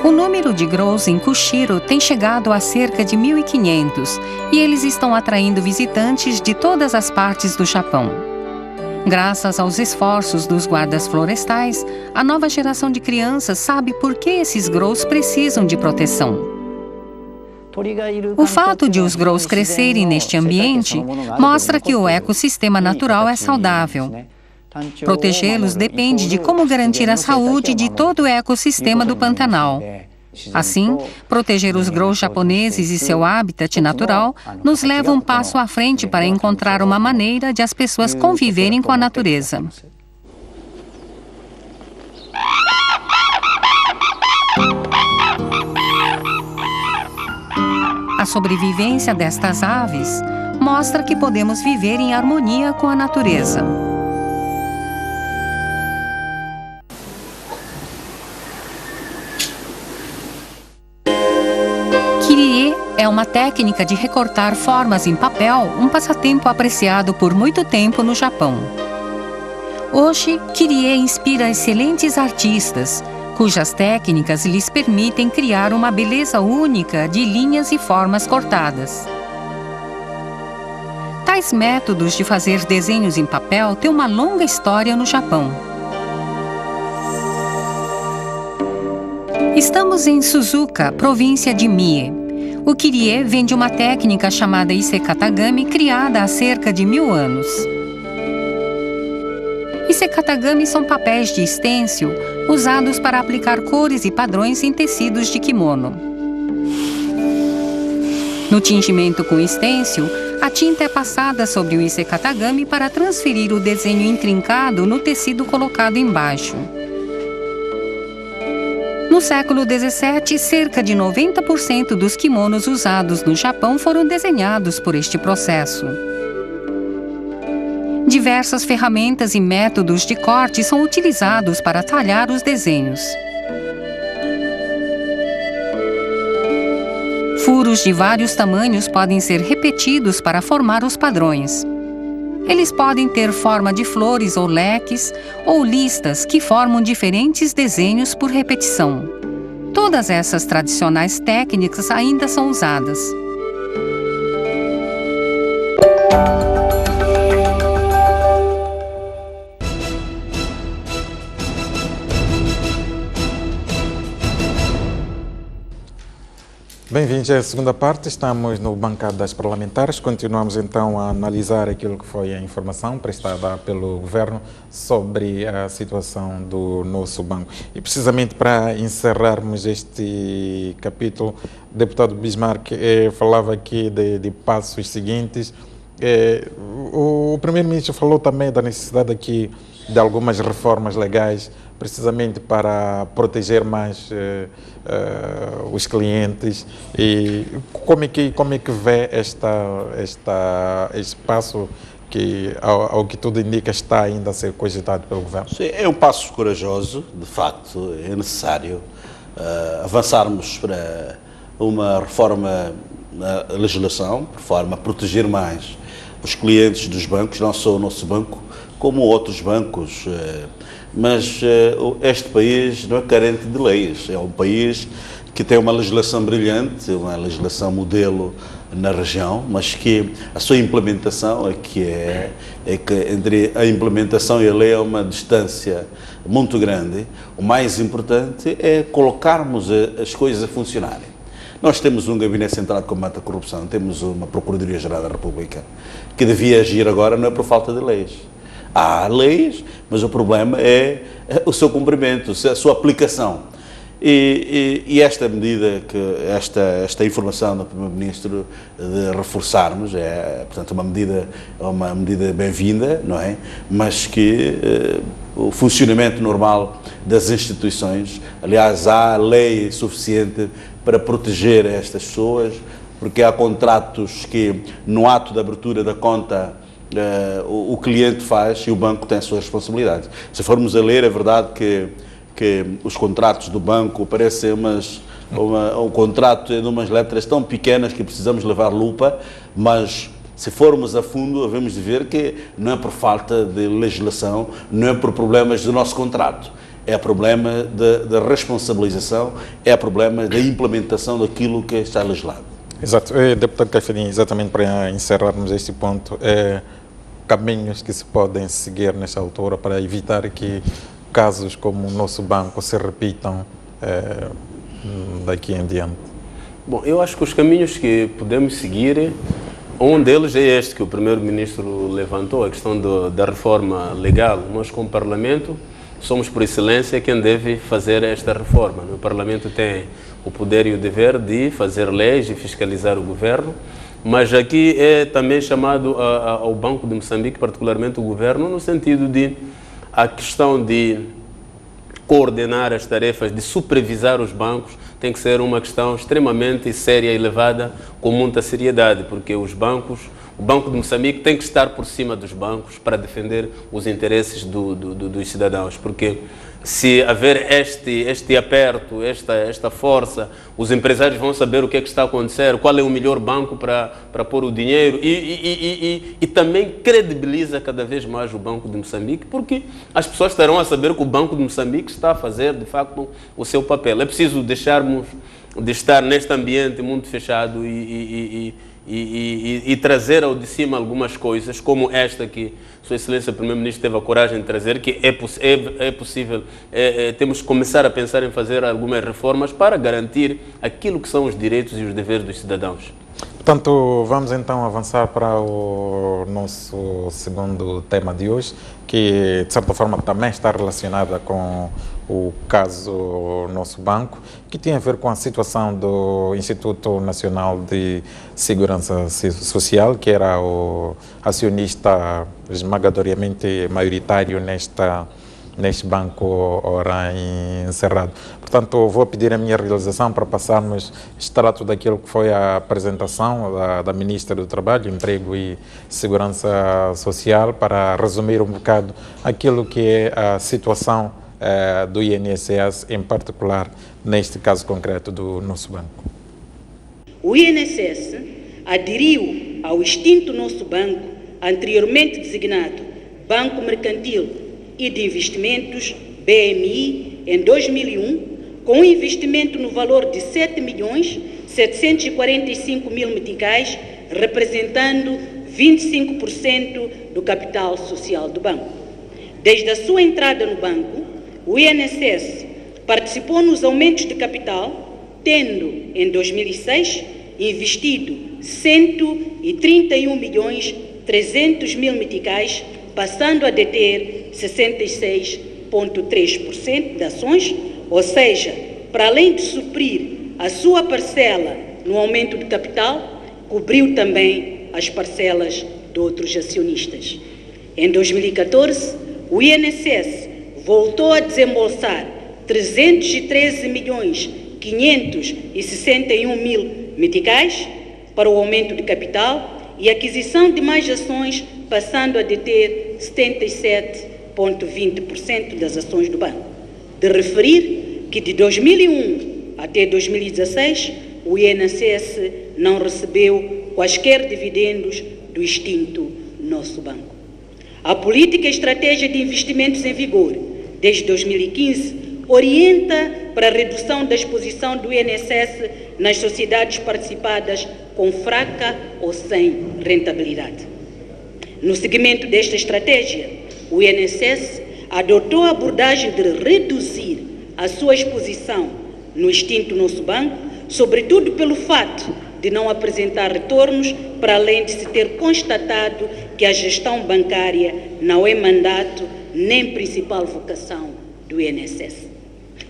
O número de grãos em Kushiro tem chegado a cerca de 1.500 e eles estão atraindo visitantes de todas as partes do Japão. Graças aos esforços dos guardas florestais, a nova geração de crianças sabe por que esses grãos precisam de proteção. O fato de os grãos crescerem neste ambiente mostra que o ecossistema natural é saudável. Protegê-los depende de como garantir a saúde de todo o ecossistema do Pantanal. Assim, proteger os grãos japoneses e seu habitat natural nos leva um passo à frente para encontrar uma maneira de as pessoas conviverem com a natureza. A sobrevivência destas aves mostra que podemos viver em harmonia com a natureza. Kirie é uma técnica de recortar formas em papel, um passatempo apreciado por muito tempo no Japão. Hoje, Kirie inspira excelentes artistas, cujas técnicas lhes permitem criar uma beleza única de linhas e formas cortadas. Tais métodos de fazer desenhos em papel têm uma longa história no Japão. Estamos em Suzuka, província de Mie. O Kirie vem de uma técnica chamada Isekatagami, criada há cerca de 1000 anos. Isekatagami são papéis de estêncil usados para aplicar cores e padrões em tecidos de kimono. No tingimento com estêncil, a tinta é passada sobre o Isekatagami para transferir o desenho intrincado no tecido colocado embaixo. No século XVII, cerca de 90% dos kimonos usados no Japão foram desenhados por este processo. Diversas ferramentas e métodos de corte são utilizados para talhar os desenhos. Furos de vários tamanhos podem ser repetidos para formar os padrões. Eles podem ter forma de flores ou leques, ou listas que formam diferentes desenhos por repetição. Todas essas tradicionais técnicas ainda são usadas. Bem-vindos à segunda parte, estamos no Bancadas Parlamentares, continuamos então a analisar aquilo que foi a informação prestada pelo Governo sobre a situação do nosso banco. E precisamente para encerrarmos este capítulo, o deputado Bismarck falava aqui de passos seguintes. O Primeiro-Ministro falou também da necessidade aqui de algumas reformas legais, precisamente para proteger mais os clientes. E como é que vê este passo que, ao que tudo indica, está ainda a ser cogitado pelo governo? Sim, é um passo corajoso, de facto, é necessário avançarmos para uma reforma na legislação, por forma a proteger mais os clientes dos bancos, não só o nosso banco, como outros bancos. Mas este país não é carente de leis, é um país que tem uma legislação brilhante, uma legislação modelo na região, mas que a sua implementação é que entre a implementação e a lei há uma distância muito grande. O mais importante é colocarmos as coisas a funcionarem. Nós temos um Gabinete Central de Combate à Corrupção, temos uma Procuradoria-Geral da República, que devia agir agora não é por falta de leis. Há leis, mas o problema é o seu cumprimento, a sua aplicação. E esta medida, esta informação do Primeiro-Ministro de reforçarmos, portanto, uma medida bem-vinda, não é? Mas que o funcionamento normal das instituições, aliás, há lei suficiente para proteger estas pessoas, porque há contratos que, no ato de abertura da conta, o cliente faz e o banco tem as suas responsabilidades. Se formos a ler, é verdade que os contratos do banco parecem um contrato de umas letras tão pequenas que precisamos levar lupa, mas se formos a fundo, devemos de ver que não é por falta de legislação, não é por problemas do nosso contrato. É problema da responsabilização, é problema da implementação daquilo que está legislado. Exato. Deputado Caifadinha, exatamente para encerrarmos este ponto, caminhos que se podem seguir nesta altura para evitar que casos como o nosso banco se repitam daqui em diante? Bom, eu acho que os caminhos que podemos seguir, um deles é este que o Primeiro-Ministro levantou, a questão da reforma legal. Nós, como Parlamento, somos por excelência quem deve fazer esta reforma. O Parlamento tem o poder e o dever de fazer leis e fiscalizar o governo, mas aqui é também chamado ao Banco de Moçambique, particularmente o governo, no sentido de a questão de coordenar as tarefas, de supervisar os bancos, tem que ser uma questão extremamente séria e levada com muita seriedade, porque o Banco de Moçambique tem que estar por cima dos bancos para defender os interesses dos cidadãos, porque se haver este aperto, esta força, os empresários vão saber o que é que está a acontecer, qual é o melhor banco para pôr o dinheiro e também credibiliza cada vez mais o Banco de Moçambique, porque as pessoas estarão a saber que o Banco de Moçambique está a fazer, de facto, o seu papel. É preciso deixarmos de estar neste ambiente muito fechado e trazer ao de cima algumas coisas, como esta que Sua Excelência Primeiro-Ministro teve a coragem de trazer, que é possível, temos que começar a pensar em fazer algumas reformas para garantir aquilo que são os direitos e os deveres dos cidadãos. Portanto, vamos então avançar para o nosso segundo tema de hoje, que de certa forma também está relacionada com o caso Nosso Banco, que tem a ver com a situação do Instituto Nacional de Segurança Social, que era o acionista esmagadoramente maioritário neste banco ora encerrado. Portanto, vou pedir a minha realização para passarmos extrato daquilo que foi a apresentação da Ministra do Trabalho, Emprego e Segurança Social, para resumir um bocado aquilo que é a situação do INSS, em particular neste caso concreto do Nosso Banco. O INSS aderiu ao extinto Nosso Banco, anteriormente designado Banco Mercantil e de Investimentos, BMI, em 2001, com um investimento no valor de 7.745.000 meticais, representando 25% do capital social do banco. Desde a sua entrada no banco, o INSS participou nos aumentos de capital, tendo, em 2006, investido 131.300.000 meticais, passando a deter 66,3% de ações, ou seja, para além de suprir a sua parcela no aumento de capital, cobriu também as parcelas de outros acionistas. Em 2014, o INSS voltou a desembolsar 313.561.000 meticais para o aumento de capital e aquisição de mais ações, passando a deter 77,20% das ações do banco. De referir que de 2001 até 2016, o INSS não recebeu quaisquer dividendos do extinto nosso banco. A política e estratégia de investimentos em vigor, desde 2015, orienta para a redução da exposição do INSS nas sociedades participadas com fraca ou sem rentabilidade. No seguimento desta estratégia, o INSS adotou a abordagem de reduzir a sua exposição no extinto nosso banco, sobretudo pelo fato de não apresentar retornos, para além de se ter constatado que a gestão bancária não é mandato nem principal vocação do INSS.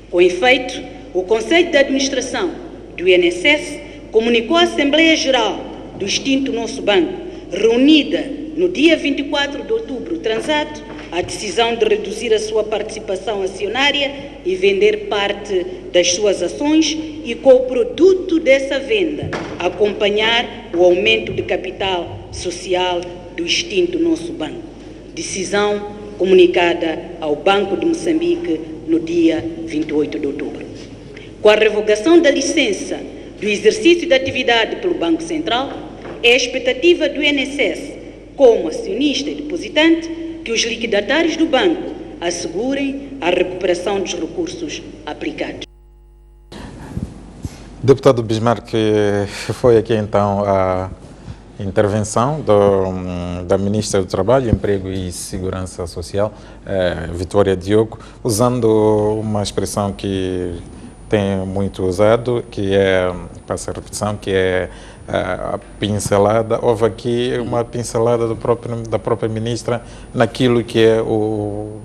Com efeito, o Conselho de Administração do INSS comunicou à Assembleia Geral do extinto nosso banco, reunida no dia 24 de outubro transato, a decisão de reduzir a sua participação acionária e vender parte das suas ações e, com o produto dessa venda, acompanhar o aumento de capital social do extinto nosso banco. Decisão comunicada ao Banco de Moçambique no dia 28 de outubro. Com a revogação da licença do exercício da atividade pelo Banco Central, é a expectativa do INSS, como acionista e depositante, que os liquidatários do banco assegurem a recuperação dos recursos aplicados. Deputado Bismarck, foi aqui então a intervenção da Ministra do Trabalho, Emprego e Segurança Social, Vitória Diogo, usando uma expressão que tem muito usado, que é, passa a repetição, que é a pincelada. Houve aqui uma pincelada da própria Ministra naquilo que é o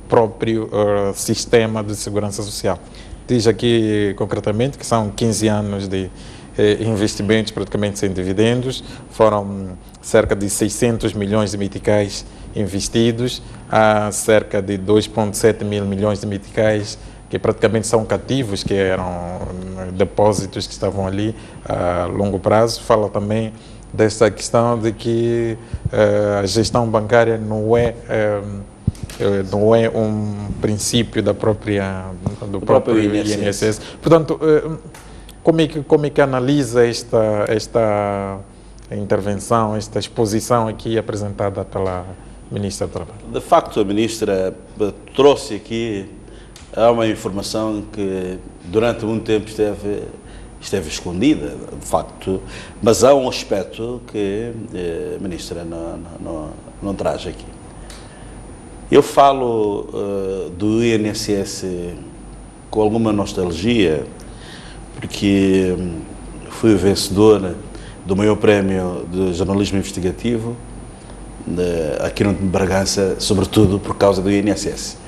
próprio sistema de segurança social. Diz aqui concretamente que são 15 anos de investimentos praticamente sem dividendos, foram cerca de 600 milhões de meticais investidos, há cerca de 2,7 mil milhões de meticais que praticamente são cativos, que eram depósitos que estavam ali a longo prazo. Fala também desta questão de que a gestão bancária não é um princípio do próprio INSS. Portanto, como é que analisa esta intervenção, esta exposição aqui apresentada pela Ministra do Trabalho? De facto, a Ministra trouxe aqui uma informação que durante muito tempo esteve escondida, de facto, mas há um aspecto que a Ministra não traz aqui. Eu falo do INSS com alguma nostalgia, porque fui o vencedor do maior prémio de jornalismo investigativo aqui no Bragança, sobretudo por causa do INSS.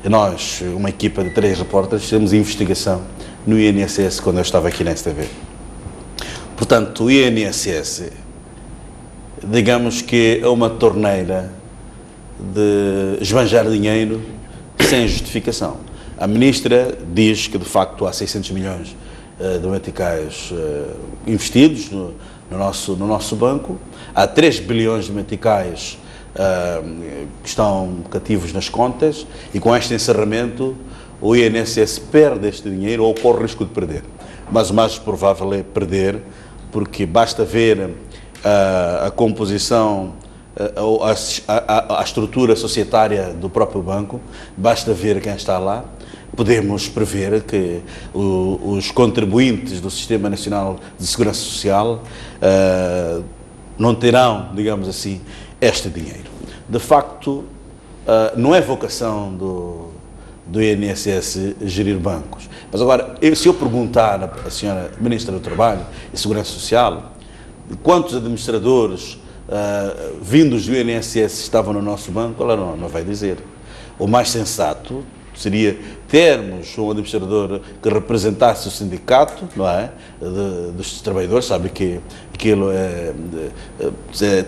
Nós, uma equipa de 3 repórteres, fizemos investigação no INSS quando eu estava aqui na STV. Portanto, o INSS, digamos que é uma torneira de esbanjar dinheiro sem justificação. A Ministra diz que, de facto, há 600 milhões de meticais investidos no nosso banco, há 3 bilhões de meticais que estão cativos nas contas, e com este encerramento o INSS perde este dinheiro ou corre o risco de perder. Mas o mais provável é perder, porque basta ver a composição, a estrutura societária do próprio banco, basta ver quem está lá. Podemos prever que os contribuintes do Sistema Nacional de Segurança Social não terão, digamos assim, este dinheiro. De facto, não é vocação do INSS gerir bancos. Mas agora, se eu perguntar à senhora Ministra do Trabalho e Segurança Social quantos administradores vindos do INSS estavam no nosso banco, ela não vai dizer. O mais sensato seria termos um administrador que representasse o sindicato, não é, dos trabalhadores. Sabe que aquilo é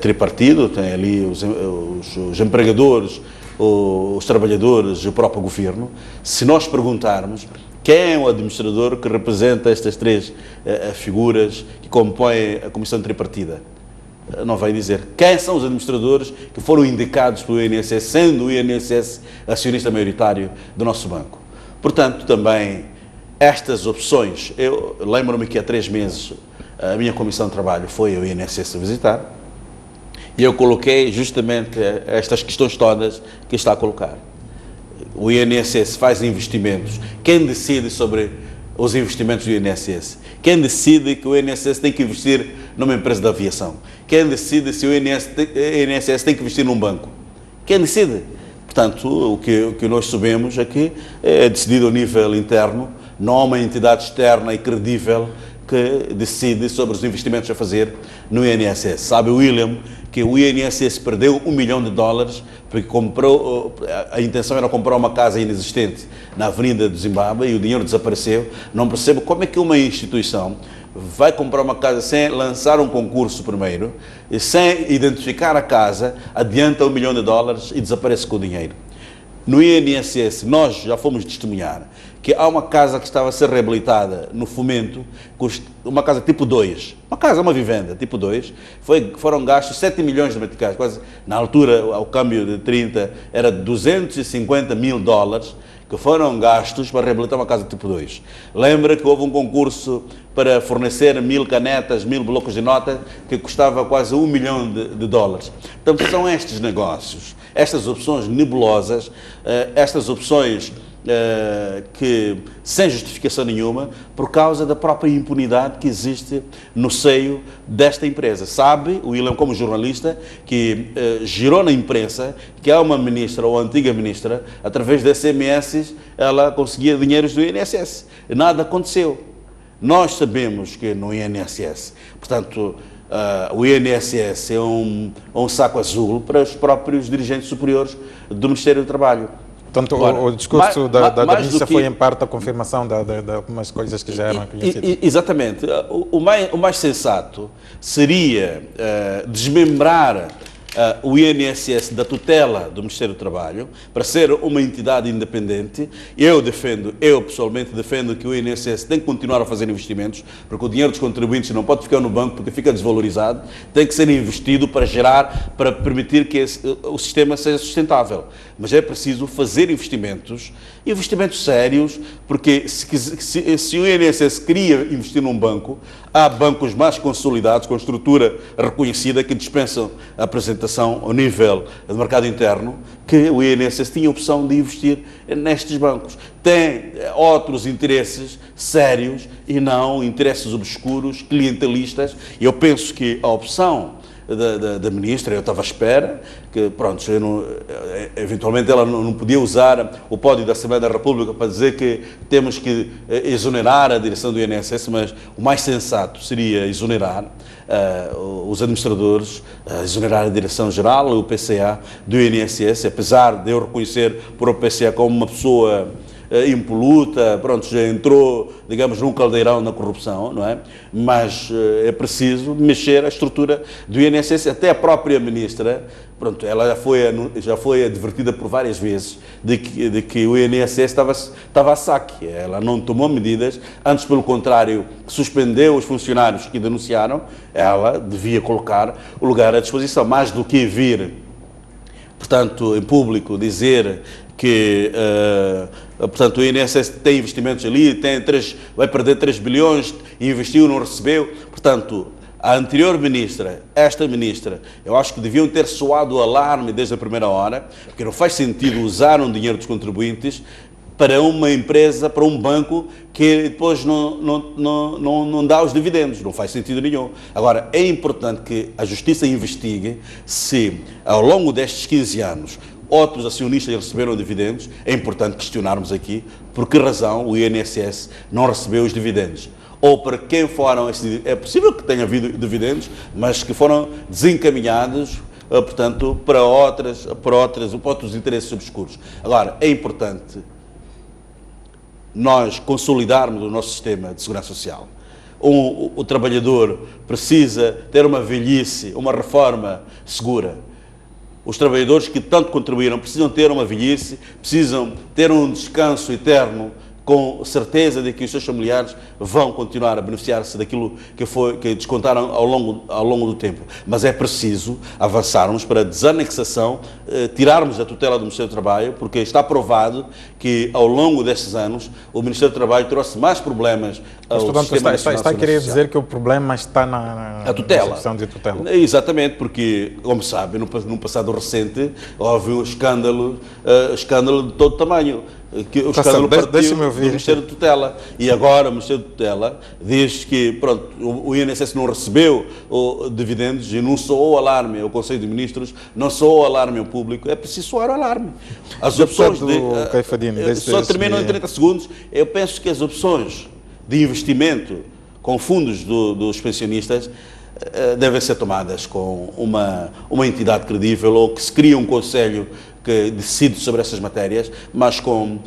tripartido, tem ali os empregadores, os trabalhadores e o próprio governo. Se nós perguntarmos quem é o administrador que representa estas 3 figuras que compõem a Comissão Tripartida, não vai dizer quem são os administradores que foram indicados pelo INSS, sendo o INSS acionista maioritário do nosso banco. Portanto, também estas opções, eu lembro-me que há 3 meses a minha comissão de trabalho foi ao INSS visitar e eu coloquei justamente estas questões todas que está a colocar. O INSS faz investimentos. Quem decide sobre os investimentos do INSS? Quem decide que o INSS tem que investir numa empresa de aviação? Quem decide se o INSS tem que investir num banco? Quem decide? Portanto, o que nós sabemos é que é decidido a nível interno, não há uma entidade externa e credível que decide sobre os investimentos a fazer no INSS. Sabe, William, que o INSS perdeu $1 milhão porque a intenção era comprar uma casa inexistente na Avenida do Zimbábue e o dinheiro desapareceu. Não percebo como é que uma instituição vai comprar uma casa sem lançar um concurso primeiro e sem identificar a casa, adianta $1 milhão e desaparece com o dinheiro. No INSS, nós já fomos testemunhar que há uma casa que estava a ser reabilitada no Fomento, uma casa tipo 2, uma vivenda tipo 2, foram gastos 7 milhões de meticais, quase, na altura, ao câmbio de 30, era $250 mil, que foram gastos para reabilitar uma casa tipo 2. Lembra que houve um concurso para fornecer 1000 canetas, 1000 blocos de nota, que custava quase $1 milhão. Portanto, são estes negócios, estas opções nebulosas, estas opções que sem justificação nenhuma, por causa da própria impunidade que existe no seio desta empresa. Sabe, o William, como jornalista, que girou na imprensa que há uma ministra, ou antiga ministra, através de SMS, ela conseguia dinheiros do INSS. Nada aconteceu. Nós sabemos que no INSS, portanto, o INSS é um saco azul para os próprios dirigentes superiores do Ministério do Trabalho. Portanto, o discurso da ministra foi, em parte, a confirmação de algumas coisas que já eram conhecidas. Exatamente. O mais sensato seria desmembrar o INSS da tutela do Ministério do Trabalho para ser uma entidade independente. Eu pessoalmente defendo que o INSS tem que continuar a fazer investimentos, porque o dinheiro dos contribuintes não pode ficar no banco porque fica desvalorizado, tem que ser investido para permitir que o sistema seja sustentável. Mas é preciso fazer investimentos sérios, porque se o INSS queria investir num banco, há bancos mais consolidados, com estrutura reconhecida, que dispensam a apresentação ao nível do mercado interno, que o INSS tinha a opção de investir nestes bancos. Tem outros interesses sérios e não interesses obscuros, clientelistas. Eu penso que a opção da ministra, eu estava à espera, que pronto, eventualmente ela não podia usar o pódio da Assembleia da República para dizer que temos que exonerar a direção do INSS, mas o mais sensato seria exonerar os administradores, exonerar a direção-geral e o PCA do INSS, apesar de eu reconhecer por o PCA como uma pessoa impoluta, pronto, já entrou, digamos, num caldeirão da corrupção, não é? Mas é preciso mexer a estrutura do INSS. Até a própria ministra, pronto, ela já foi advertida por várias vezes de que o INSS estava a saque. Ela não tomou medidas, antes, pelo contrário, suspendeu os funcionários que denunciaram. Ela devia colocar o lugar à disposição, mais do que vir, portanto, em público, dizer que portanto, o INSS tem investimentos ali, vai perder 3 bilhões, investiu, não recebeu. Portanto, a anterior ministra, esta ministra, eu acho que deviam ter soado o alarme desde a primeira hora, porque não faz sentido usar um dinheiro dos contribuintes para uma empresa, para um banco que depois não dá os dividendos. Não faz sentido nenhum. Agora, é importante que a Justiça investigue se, ao longo destes 15 anos, outros acionistas receberam dividendos. É importante questionarmos aqui por que razão o INSS não recebeu os dividendos. Ou para quem foram esses dividendos. É possível que tenha havido dividendos, mas que foram desencaminhados, portanto, para outros interesses obscuros. Agora, é importante nós consolidarmos o nosso sistema de segurança social. O trabalhador precisa ter uma velhice, uma reforma segura. Os trabalhadores que tanto contribuíram precisam ter uma velhice, precisam ter um descanso eterno com certeza de que os seus familiares vão continuar a beneficiar-se daquilo que descontaram ao longo do tempo. Mas é preciso avançarmos para a desanexação, tirarmos a tutela do Ministério do Trabalho, porque está provado que ao longo destes anos o Ministério do Trabalho trouxe mais problemas ao sistema nacional. Está a querer dizer que o problema está na tutela. questão de tutela. Exatamente, porque, como sabe, no passado recente houve um escândalo de todo tamanho. Que o escândalo partiu do Ministério de Tutela. E agora o Ministério de Tutela diz que pronto, o INSS não recebeu dividendos e não soou alarme ao Conselho de Ministros, não soou alarme ao público. É preciso soar alarme. As opções só termino em 30 segundos. Eu penso que as opções de investimento com fundos dos pensionistas devem ser tomadas com uma entidade credível, ou que se crie um conselho que decide sobre essas matérias, mas com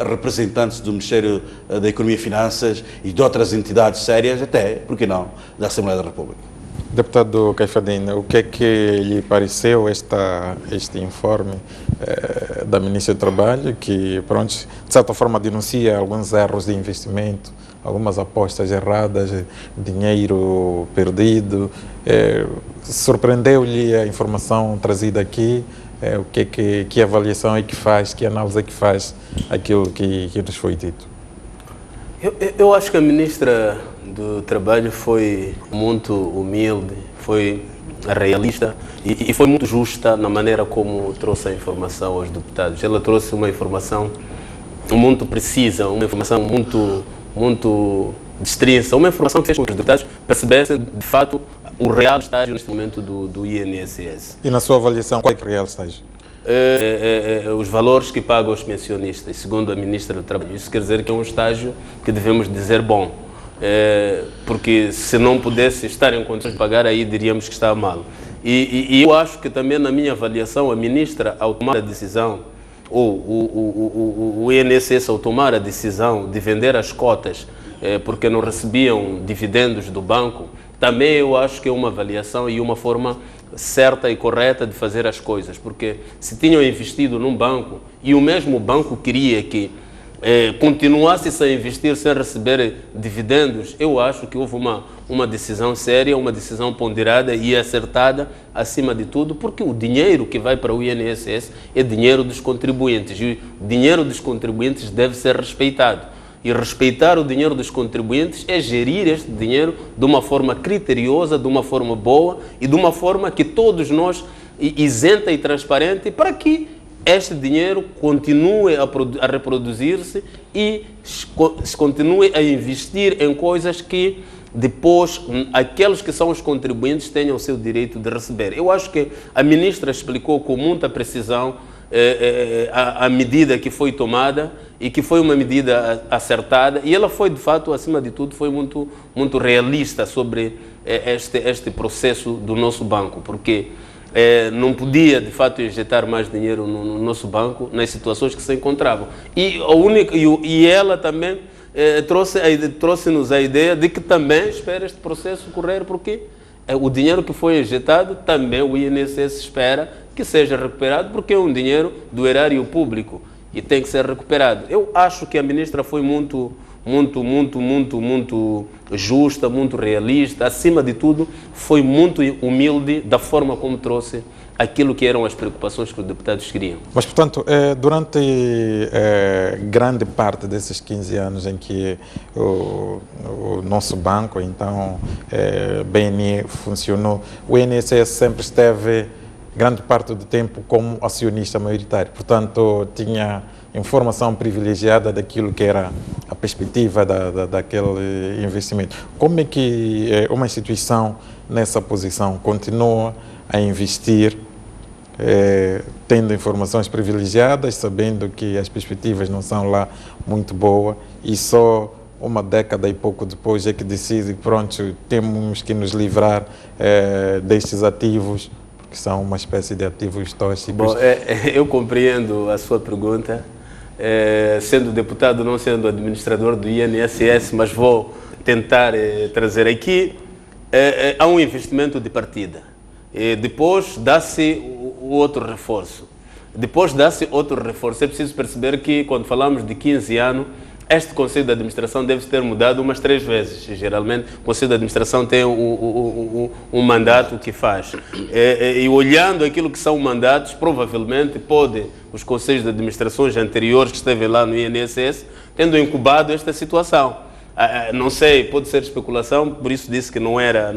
representantes do Ministério da Economia e Finanças e de outras entidades sérias, até, por que não, da Assembleia da República. Deputado Caifadine, o que é que lhe pareceu este informe da Ministra do Trabalho, que, pronto, de certa forma denuncia alguns erros de investimento, algumas apostas erradas, dinheiro perdido? Surpreendeu-lhe a informação trazida aqui? O que avaliação é que faz, que análise é que faz aquilo que nos foi dito? Eu acho que a Ministra do Trabalho foi muito humilde, foi realista e foi muito justa na maneira como trouxe a informação aos deputados. Ela trouxe uma informação muito precisa, uma informação muito extensa, uma informação que fez com que os deputados percebessem, de fato, o real estágio neste momento do INSS. E na sua avaliação, qual é o real estágio? Os valores que pagam os pensionistas, segundo a Ministra do Trabalho. Isso quer dizer que é um estágio que devemos dizer bom, porque se não pudesse estar em condições de pagar, aí diríamos que está mal. E eu acho que também, na minha avaliação, a Ministra, ao tomar a decisão, ou o INSS, ao tomar a decisão de vender as cotas porque não recebiam dividendos do banco, também eu acho que é uma avaliação e uma forma certa e correta de fazer as coisas, porque se tinham investido num banco e o mesmo banco queria que continuasse a investir sem receber dividendos, eu acho que houve uma decisão séria, uma decisão ponderada e acertada, acima de tudo, porque o dinheiro que vai para o INSS é dinheiro dos contribuintes e o dinheiro dos contribuintes deve ser respeitado. E respeitar o dinheiro dos contribuintes é gerir este dinheiro de uma forma criteriosa, de uma forma boa e de uma forma que todos nós, isenta e transparente, para que este dinheiro continue a reproduzir-se e continue a investir em coisas que depois aqueles que são os contribuintes tenham o seu direito de receber. Eu acho que a Ministra explicou com muita precisão a medida que foi tomada e que foi uma medida acertada, e ela foi, de fato, acima de tudo, foi muito realista sobre este processo do nosso banco, porque não podia, de fato, injetar mais dinheiro no nosso banco nas situações que se encontravam. E ela também trouxe-nos a ideia de que também espera este processo correr, porque o dinheiro que foi injetado também o INSS espera que seja recuperado, porque é um dinheiro do erário público e tem que ser recuperado. Eu acho que a Ministra foi muito justa, muito realista, acima de tudo, foi muito humilde da forma como trouxe aquilo que eram as preocupações que os deputados queriam. Mas, portanto, durante grande parte desses 15 anos em que o nosso banco, então, BNI, funcionou, o INSS sempre esteve grande parte do tempo como acionista maioritário. Portanto, tinha informação privilegiada daquilo que era a perspectiva daquele investimento. Como é que uma instituição nessa posição continua a investir, tendo informações privilegiadas, sabendo que as perspectivas não são lá muito boas, e só uma década e pouco depois é que decide, pronto, temos que nos livrar destes ativos, que são uma espécie de ativos tóxicos? Bom, eu compreendo a sua pergunta, sendo deputado, não sendo administrador do INSS, mas vou tentar trazer aqui. Há um investimento de partida, depois dá-se o outro reforço. Depois dá-se outro reforço. É preciso perceber que, quando falamos de 15 anos, este Conselho de Administração deve ter mudado umas 3 vezes. Geralmente, o Conselho de Administração tem um mandato que faz. E olhando aquilo que são mandatos, provavelmente os Conselhos de Administrações anteriores que esteve lá no INSS, tendo incubado esta situação. Não sei, pode ser especulação, por isso disse que não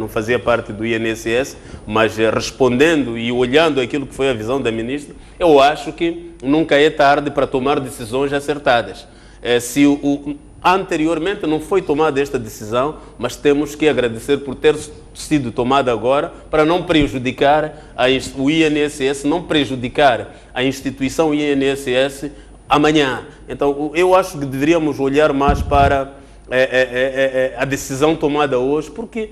fazia parte do INSS, mas respondendo e olhando aquilo que foi a visão da ministra, eu acho que nunca é tarde para tomar decisões acertadas. Se anteriormente não foi tomada esta decisão, mas temos que agradecer por ter sido tomada agora para não prejudicar o INSS, não prejudicar a instituição INSS amanhã. Então, eu acho que deveríamos olhar mais para a decisão tomada hoje, porque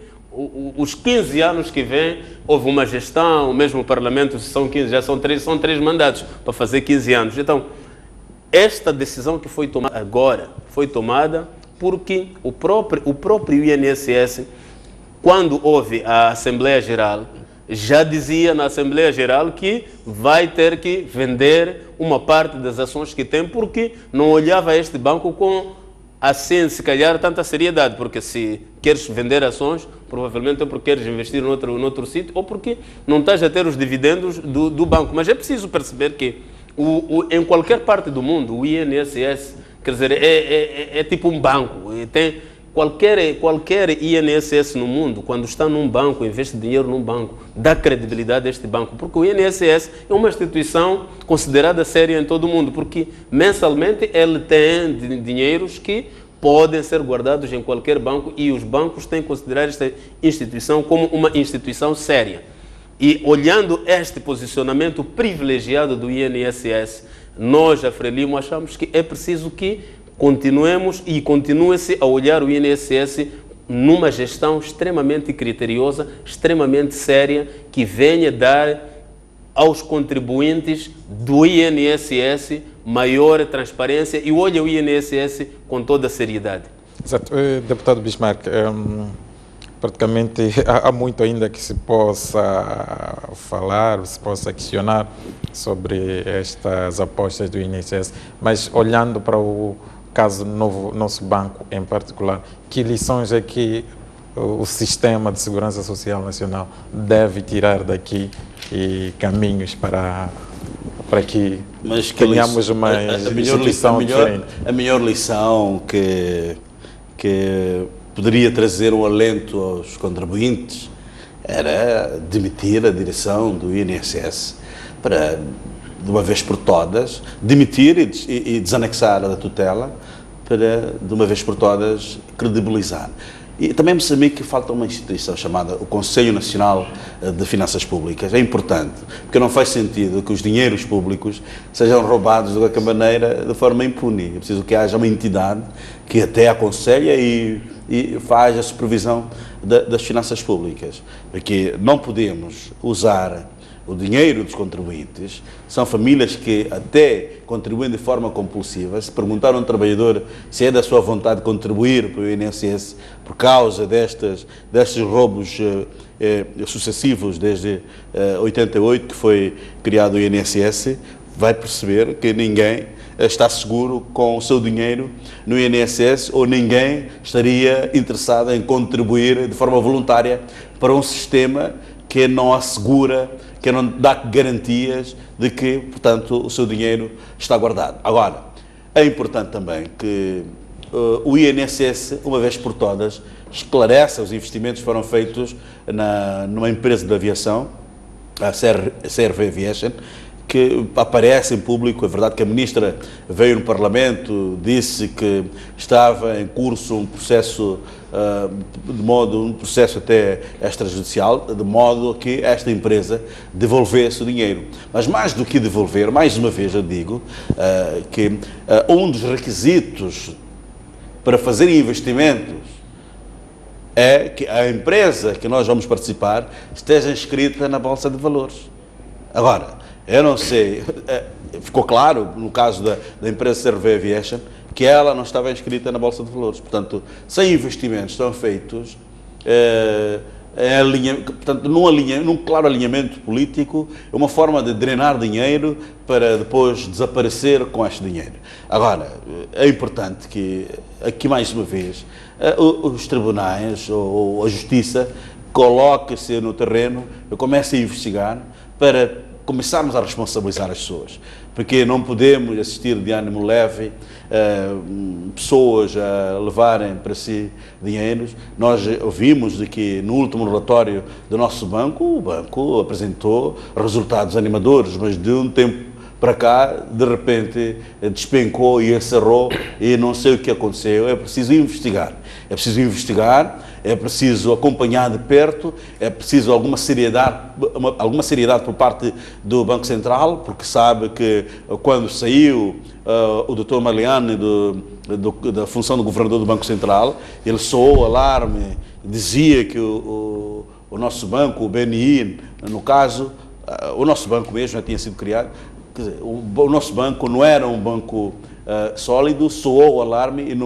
os 15 anos que vêm, houve uma gestão, mesmo o Parlamento, se são 15, já são 3 mandatos para fazer 15 anos. Então, esta decisão que foi tomada agora, foi tomada porque o próprio INSS, quando houve a Assembleia Geral, já dizia na Assembleia Geral que vai ter que vender uma parte das ações que tem, porque não olhava este banco com, assim, se calhar, tanta seriedade, porque se queres vender ações, provavelmente é porque queres investir noutro sítio, ou porque não estás a ter os dividendos do banco. Mas é preciso perceber que em qualquer parte do mundo, o INSS, quer dizer, é tipo um banco. Tem qualquer INSS no mundo, quando está num banco, investe dinheiro num banco, dá credibilidade a este banco, porque o INSS é uma instituição considerada séria em todo o mundo, porque mensalmente ele tem dinheiros que podem ser guardados em qualquer banco e os bancos têm que considerar esta instituição como uma instituição séria. E olhando este posicionamento privilegiado do INSS, nós, a Frelimo, achamos que é preciso que continuemos e continue-se a olhar o INSS numa gestão extremamente criteriosa, extremamente séria, que venha dar aos contribuintes do INSS maior transparência e olhe o INSS com toda a seriedade. Exato. Deputado Bismarck, praticamente há muito ainda que se possa falar, se possa questionar sobre estas apostas do INSS, mas olhando para o caso do nosso banco em particular, que lições é que o Sistema de Segurança Social Nacional deve tirar daqui e caminhos para que tenhamos uma instituição diferente? A melhor lição que poderia trazer um alento aos contribuintes era demitir a direção do INSS para, de uma vez por todas, demitir e desanexar a tutela para, de uma vez por todas, credibilizar. E também em Moçambique falta uma instituição chamada o Conselho Nacional de Finanças Públicas. É importante, porque não faz sentido que os dinheiros públicos sejam roubados de qualquer maneira de forma impune. É preciso que haja uma entidade que até aconselha e faz a supervisão das finanças públicas. Porque não podemos usar o dinheiro dos contribuintes. São famílias que até contribuem de forma compulsiva. Se perguntar a um trabalhador se é da sua vontade contribuir para o INSS por causa destes roubos sucessivos desde 88, que foi criado o INSS, vai perceber que ninguém está seguro com o seu dinheiro no INSS, ou ninguém estaria interessado em contribuir de forma voluntária para um sistema que não assegura, que não dá garantias de que, portanto, o seu dinheiro está guardado. Agora, é importante também que o INSS, uma vez por todas, esclareça os investimentos que foram feitos numa empresa de aviação, a CRV Aviation, que aparece em público. É verdade que a ministra veio no Parlamento, disse que estava em curso um processo um processo até extrajudicial, de modo que esta empresa devolvesse o dinheiro. Mas mais do que devolver, mais uma vez eu digo que um dos requisitos para fazer investimentos é que a empresa que nós vamos participar esteja inscrita na Bolsa de Valores. Agora, eu não sei, ficou claro no caso da empresa CRV Aviation que ela não estava inscrita na Bolsa de Valores. Portanto, sem investimentos são feitos, portanto, num claro alinhamento político, é uma forma de drenar dinheiro para depois desaparecer com este dinheiro. Agora, é importante que, aqui mais uma vez, os tribunais ou a justiça coloque-se no terreno e comece a investigar para começarmos a responsabilizar as pessoas. Porque não podemos assistir de ânimo leve pessoas a levarem para si dinheiros. Nós ouvimos de que no último relatório do nosso banco, o banco apresentou resultados animadores, mas de um tempo para cá, de repente, despencou e encerrou e não sei o que aconteceu. É preciso investigar. É preciso acompanhar de perto, é preciso alguma seriedade por parte do Banco Central, porque sabe que quando saiu o Dr. Maliani da função do governador do Banco Central, ele soou o alarme, dizia que o nosso banco, o BNI, no caso, o nosso banco mesmo já tinha sido criado, quer dizer, o nosso banco não era um banco sólido, soou o alarme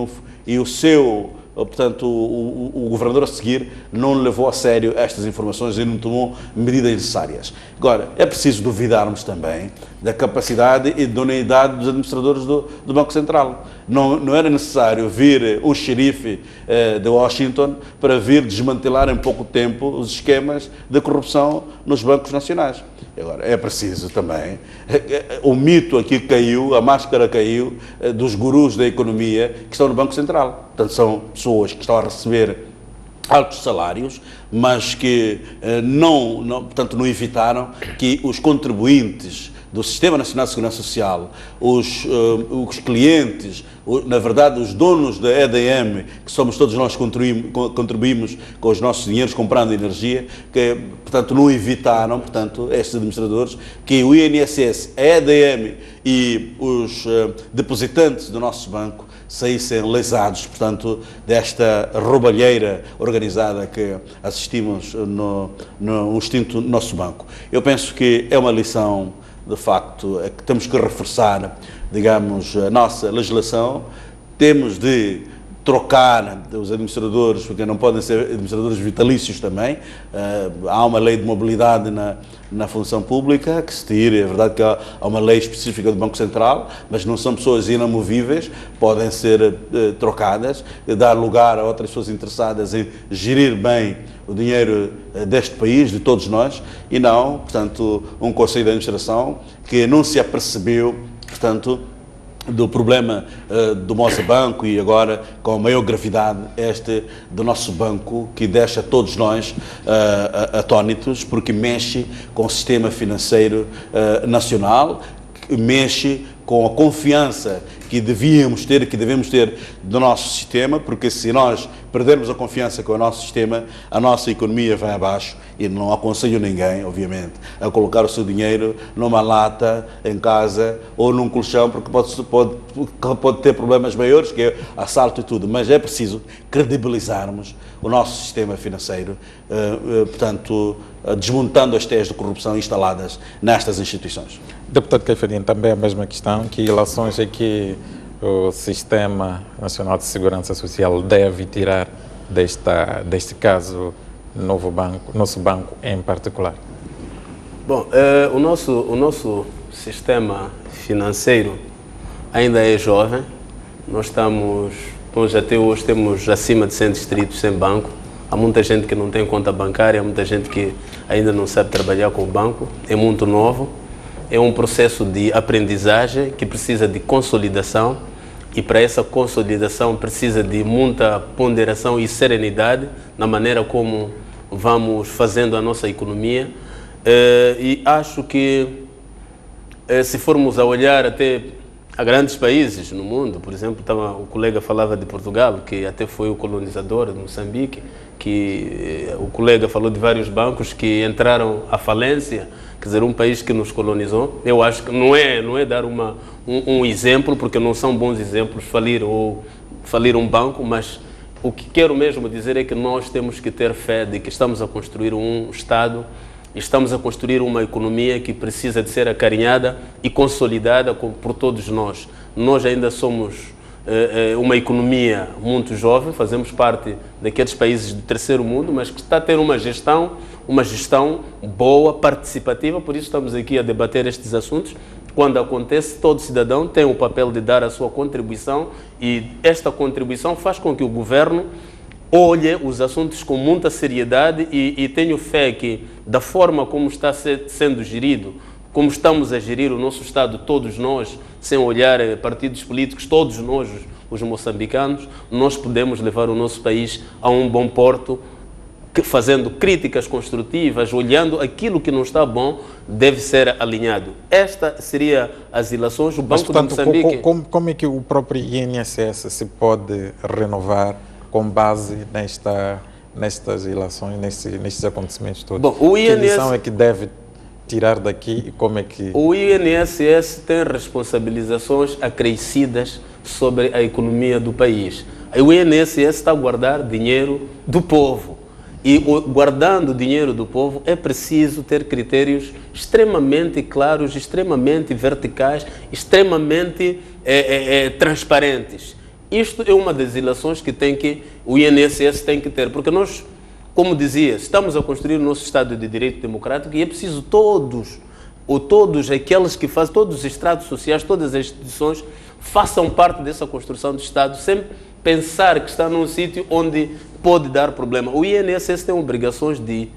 e o seu... Portanto, o governador a seguir não levou a sério estas informações e não tomou medidas necessárias. Agora, é preciso duvidarmos também da capacidade e idoneidade dos administradores do Banco Central. Não era necessário vir um xerife de Washington para vir desmantelar em pouco tempo os esquemas de corrupção nos bancos nacionais. Agora, é preciso também, o mito aqui caiu, a máscara caiu dos gurus da economia que estão no Banco Central. Portanto, são pessoas que estão a receber altos salários, mas que portanto, não evitaram que os contribuintes do Sistema Nacional de Segurança Social, os clientes, na verdade os donos da EDM, que somos todos nós que contribuímos com os nossos dinheiros comprando energia, que portanto não evitaram, portanto, estes administradores, que o INSS, a EDM e os depositantes do nosso banco saíssem lesados, portanto, desta roubalheira organizada que assistimos no extinto nosso banco. Eu penso que é uma lição, de facto, é que temos que reforçar, digamos, a nossa legislação, temos de trocar os administradores, porque não podem ser administradores vitalícios também. Há uma lei de mobilidade na função pública que se tira, é verdade que há uma lei específica do Banco Central, mas não são pessoas inamovíveis, podem ser trocadas, dar lugar a outras pessoas interessadas em gerir bem o dinheiro deste país, de todos nós, e não, portanto, um Conselho de Administração que não se apercebeu, portanto, do problema do nosso banco e agora com maior gravidade este do nosso banco, que deixa todos nós atónitos, porque mexe com o sistema financeiro nacional, mexe com a confiança que devíamos ter, que devemos ter do nosso sistema, porque se nós perdermos a confiança com o nosso sistema, a nossa economia vai abaixo, e não aconselho ninguém, obviamente, a colocar o seu dinheiro numa lata em casa ou num colchão, porque pode ter problemas maiores, que é assalto e tudo, mas é preciso credibilizarmos o nosso sistema financeiro, portanto, desmontando as teias de corrupção instaladas nestas instituições. Deputado Caifadinho, também a mesma questão, que relações é que o Sistema Nacional de Segurança Social deve tirar deste caso, nosso banco em particular? Bom, o nosso sistema financeiro ainda é jovem. Nós até hoje temos acima de 100 distritos sem banco. Há muita gente que não tem conta bancária, há muita gente que ainda não sabe trabalhar com o banco. É muito novo. É um processo de aprendizagem que precisa de consolidação, e para essa consolidação precisa de muita ponderação e serenidade na maneira como vamos fazendo a nossa economia. E acho que se formos a olhar até a grandes países no mundo, por exemplo, o colega falava de Portugal, que até foi o colonizador de Moçambique, que o colega falou de vários bancos que entraram à falência, quer dizer, um país que nos colonizou. Eu acho que não é dar um exemplo, porque não são bons exemplos falir um banco, mas o que quero mesmo dizer é que nós temos que ter fé de que estamos a construir um Estado, estamos a construir uma economia que precisa de ser acarinhada e consolidada por todos nós. Nós ainda somos uma economia muito jovem, fazemos parte daqueles países do terceiro mundo, mas que está a ter uma gestão boa, participativa, por isso estamos aqui a debater estes assuntos. Quando acontece, todo cidadão tem o papel de dar a sua contribuição e esta contribuição faz com que o governo olhe os assuntos com muita seriedade e tenho fé que, da forma como está sendo gerido, como estamos a gerir o nosso Estado, todos nós, sem olhar partidos políticos, todos nós, os moçambicanos, nós podemos levar o nosso país a um bom porto, fazendo críticas construtivas, olhando aquilo que não está bom, deve ser alinhado. Esta seria as ilações do Banco de Moçambique. Como é que o próprio INSS se pode renovar com base nestas ilações, nestes acontecimentos todos? Bom, o INSS... Que lição é que deve tirar daqui e como é que... O INSS tem responsabilizações acrescidas sobre a economia do país. O INSS está a guardar dinheiro do povo. E guardando o dinheiro do povo é preciso ter critérios extremamente claros, extremamente verticais, extremamente transparentes. Isto é uma das ilações que o INSS tem que ter, porque nós, como dizia, estamos a construir o nosso Estado de Direito Democrático e é preciso todos aqueles que fazem, todos os estratos sociais, todas as instituições façam parte dessa construção do Estado, sem pensar que está num sítio onde pode dar problema. O INSS tem obrigações de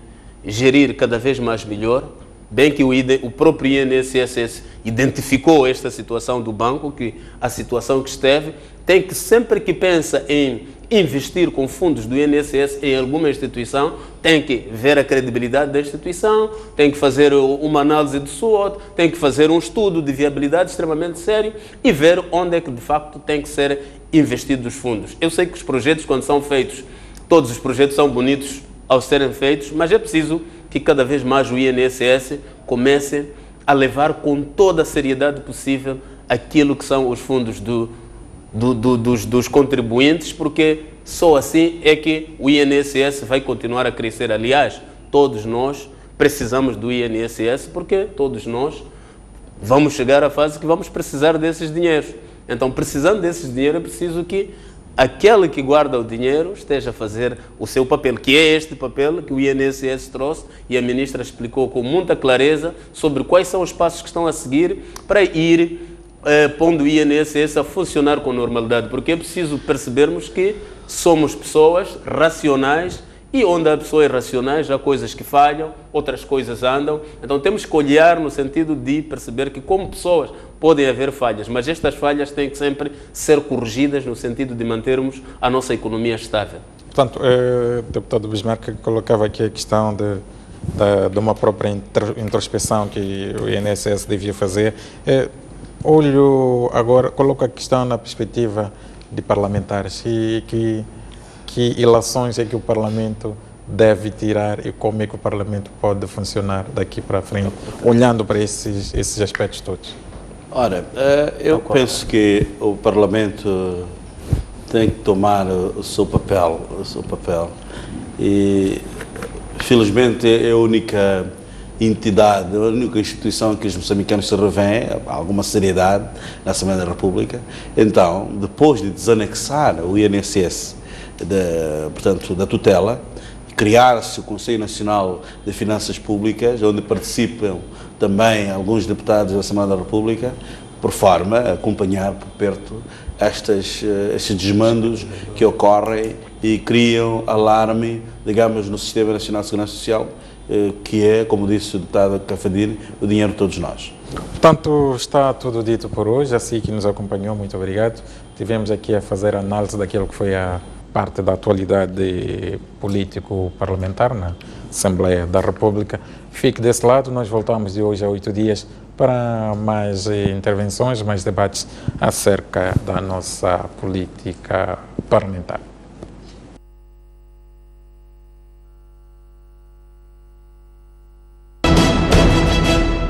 gerir cada vez mais melhor, bem que o próprio INSS identificou esta situação do banco, que a situação que esteve, tem que sempre que pensa em investir com fundos do INSS em alguma instituição, tem que ver a credibilidade da instituição, tem que fazer uma análise de SWOT, tem que fazer um estudo de viabilidade extremamente sério e ver onde é que de facto tem que ser investidos os fundos. Eu sei que os projetos, quando são feitos, todos os projetos são bonitos ao serem feitos, mas é preciso que cada vez mais o INSS comece a levar com toda a seriedade possível aquilo que são os fundos dos contribuintes, porque só assim é que o INSS vai continuar a crescer. Aliás, todos nós precisamos do INSS, porque todos nós vamos chegar à fase que vamos precisar desses dinheiros. Então, precisando desses dinheiros, é preciso que aquele que guarda o dinheiro esteja a fazer o seu papel, que é este papel que o INSS trouxe e a ministra explicou com muita clareza sobre quais são os passos que estão a seguir para ir pondo o INSS a funcionar com normalidade, porque é preciso percebermos que somos pessoas racionais e onde há pessoas racionais há coisas que falham, outras coisas andam, então temos que olhar no sentido de perceber que como pessoas podem haver falhas, mas estas falhas têm que sempre ser corrigidas no sentido de mantermos a nossa economia estável. Portanto, o deputado Bismarck colocava aqui a questão de uma própria introspeção que o INSS devia fazer. Olho agora, coloco a questão na perspectiva de parlamentares e que ilações é que o Parlamento deve tirar e como é que o Parlamento pode funcionar daqui para frente, olhando para esses aspectos todos. Ora, eu penso que o Parlamento tem que tomar o seu papel e felizmente é a única entidade, a única instituição que os moçambicanos se revêem, alguma seriedade na Assembleia da República. Então, depois de desanexar o INSS portanto, da tutela, criar-se o Conselho Nacional de Finanças Públicas, onde participam também alguns deputados da Assembleia da República, por forma a acompanhar por perto estes desmandos que ocorrem e criam alarme, digamos, no Sistema Nacional de Segurança Social, que é, como disse o deputado Cafadini, o dinheiro de todos nós. Portanto, está tudo dito por hoje, assim que nos acompanhou, muito obrigado. Tivemos aqui a fazer a análise daquilo que foi a parte da atualidade político-parlamentar na Assembleia da República. Fique desse lado, nós voltamos de hoje a 8 dias para mais intervenções, mais debates acerca da nossa política parlamentar.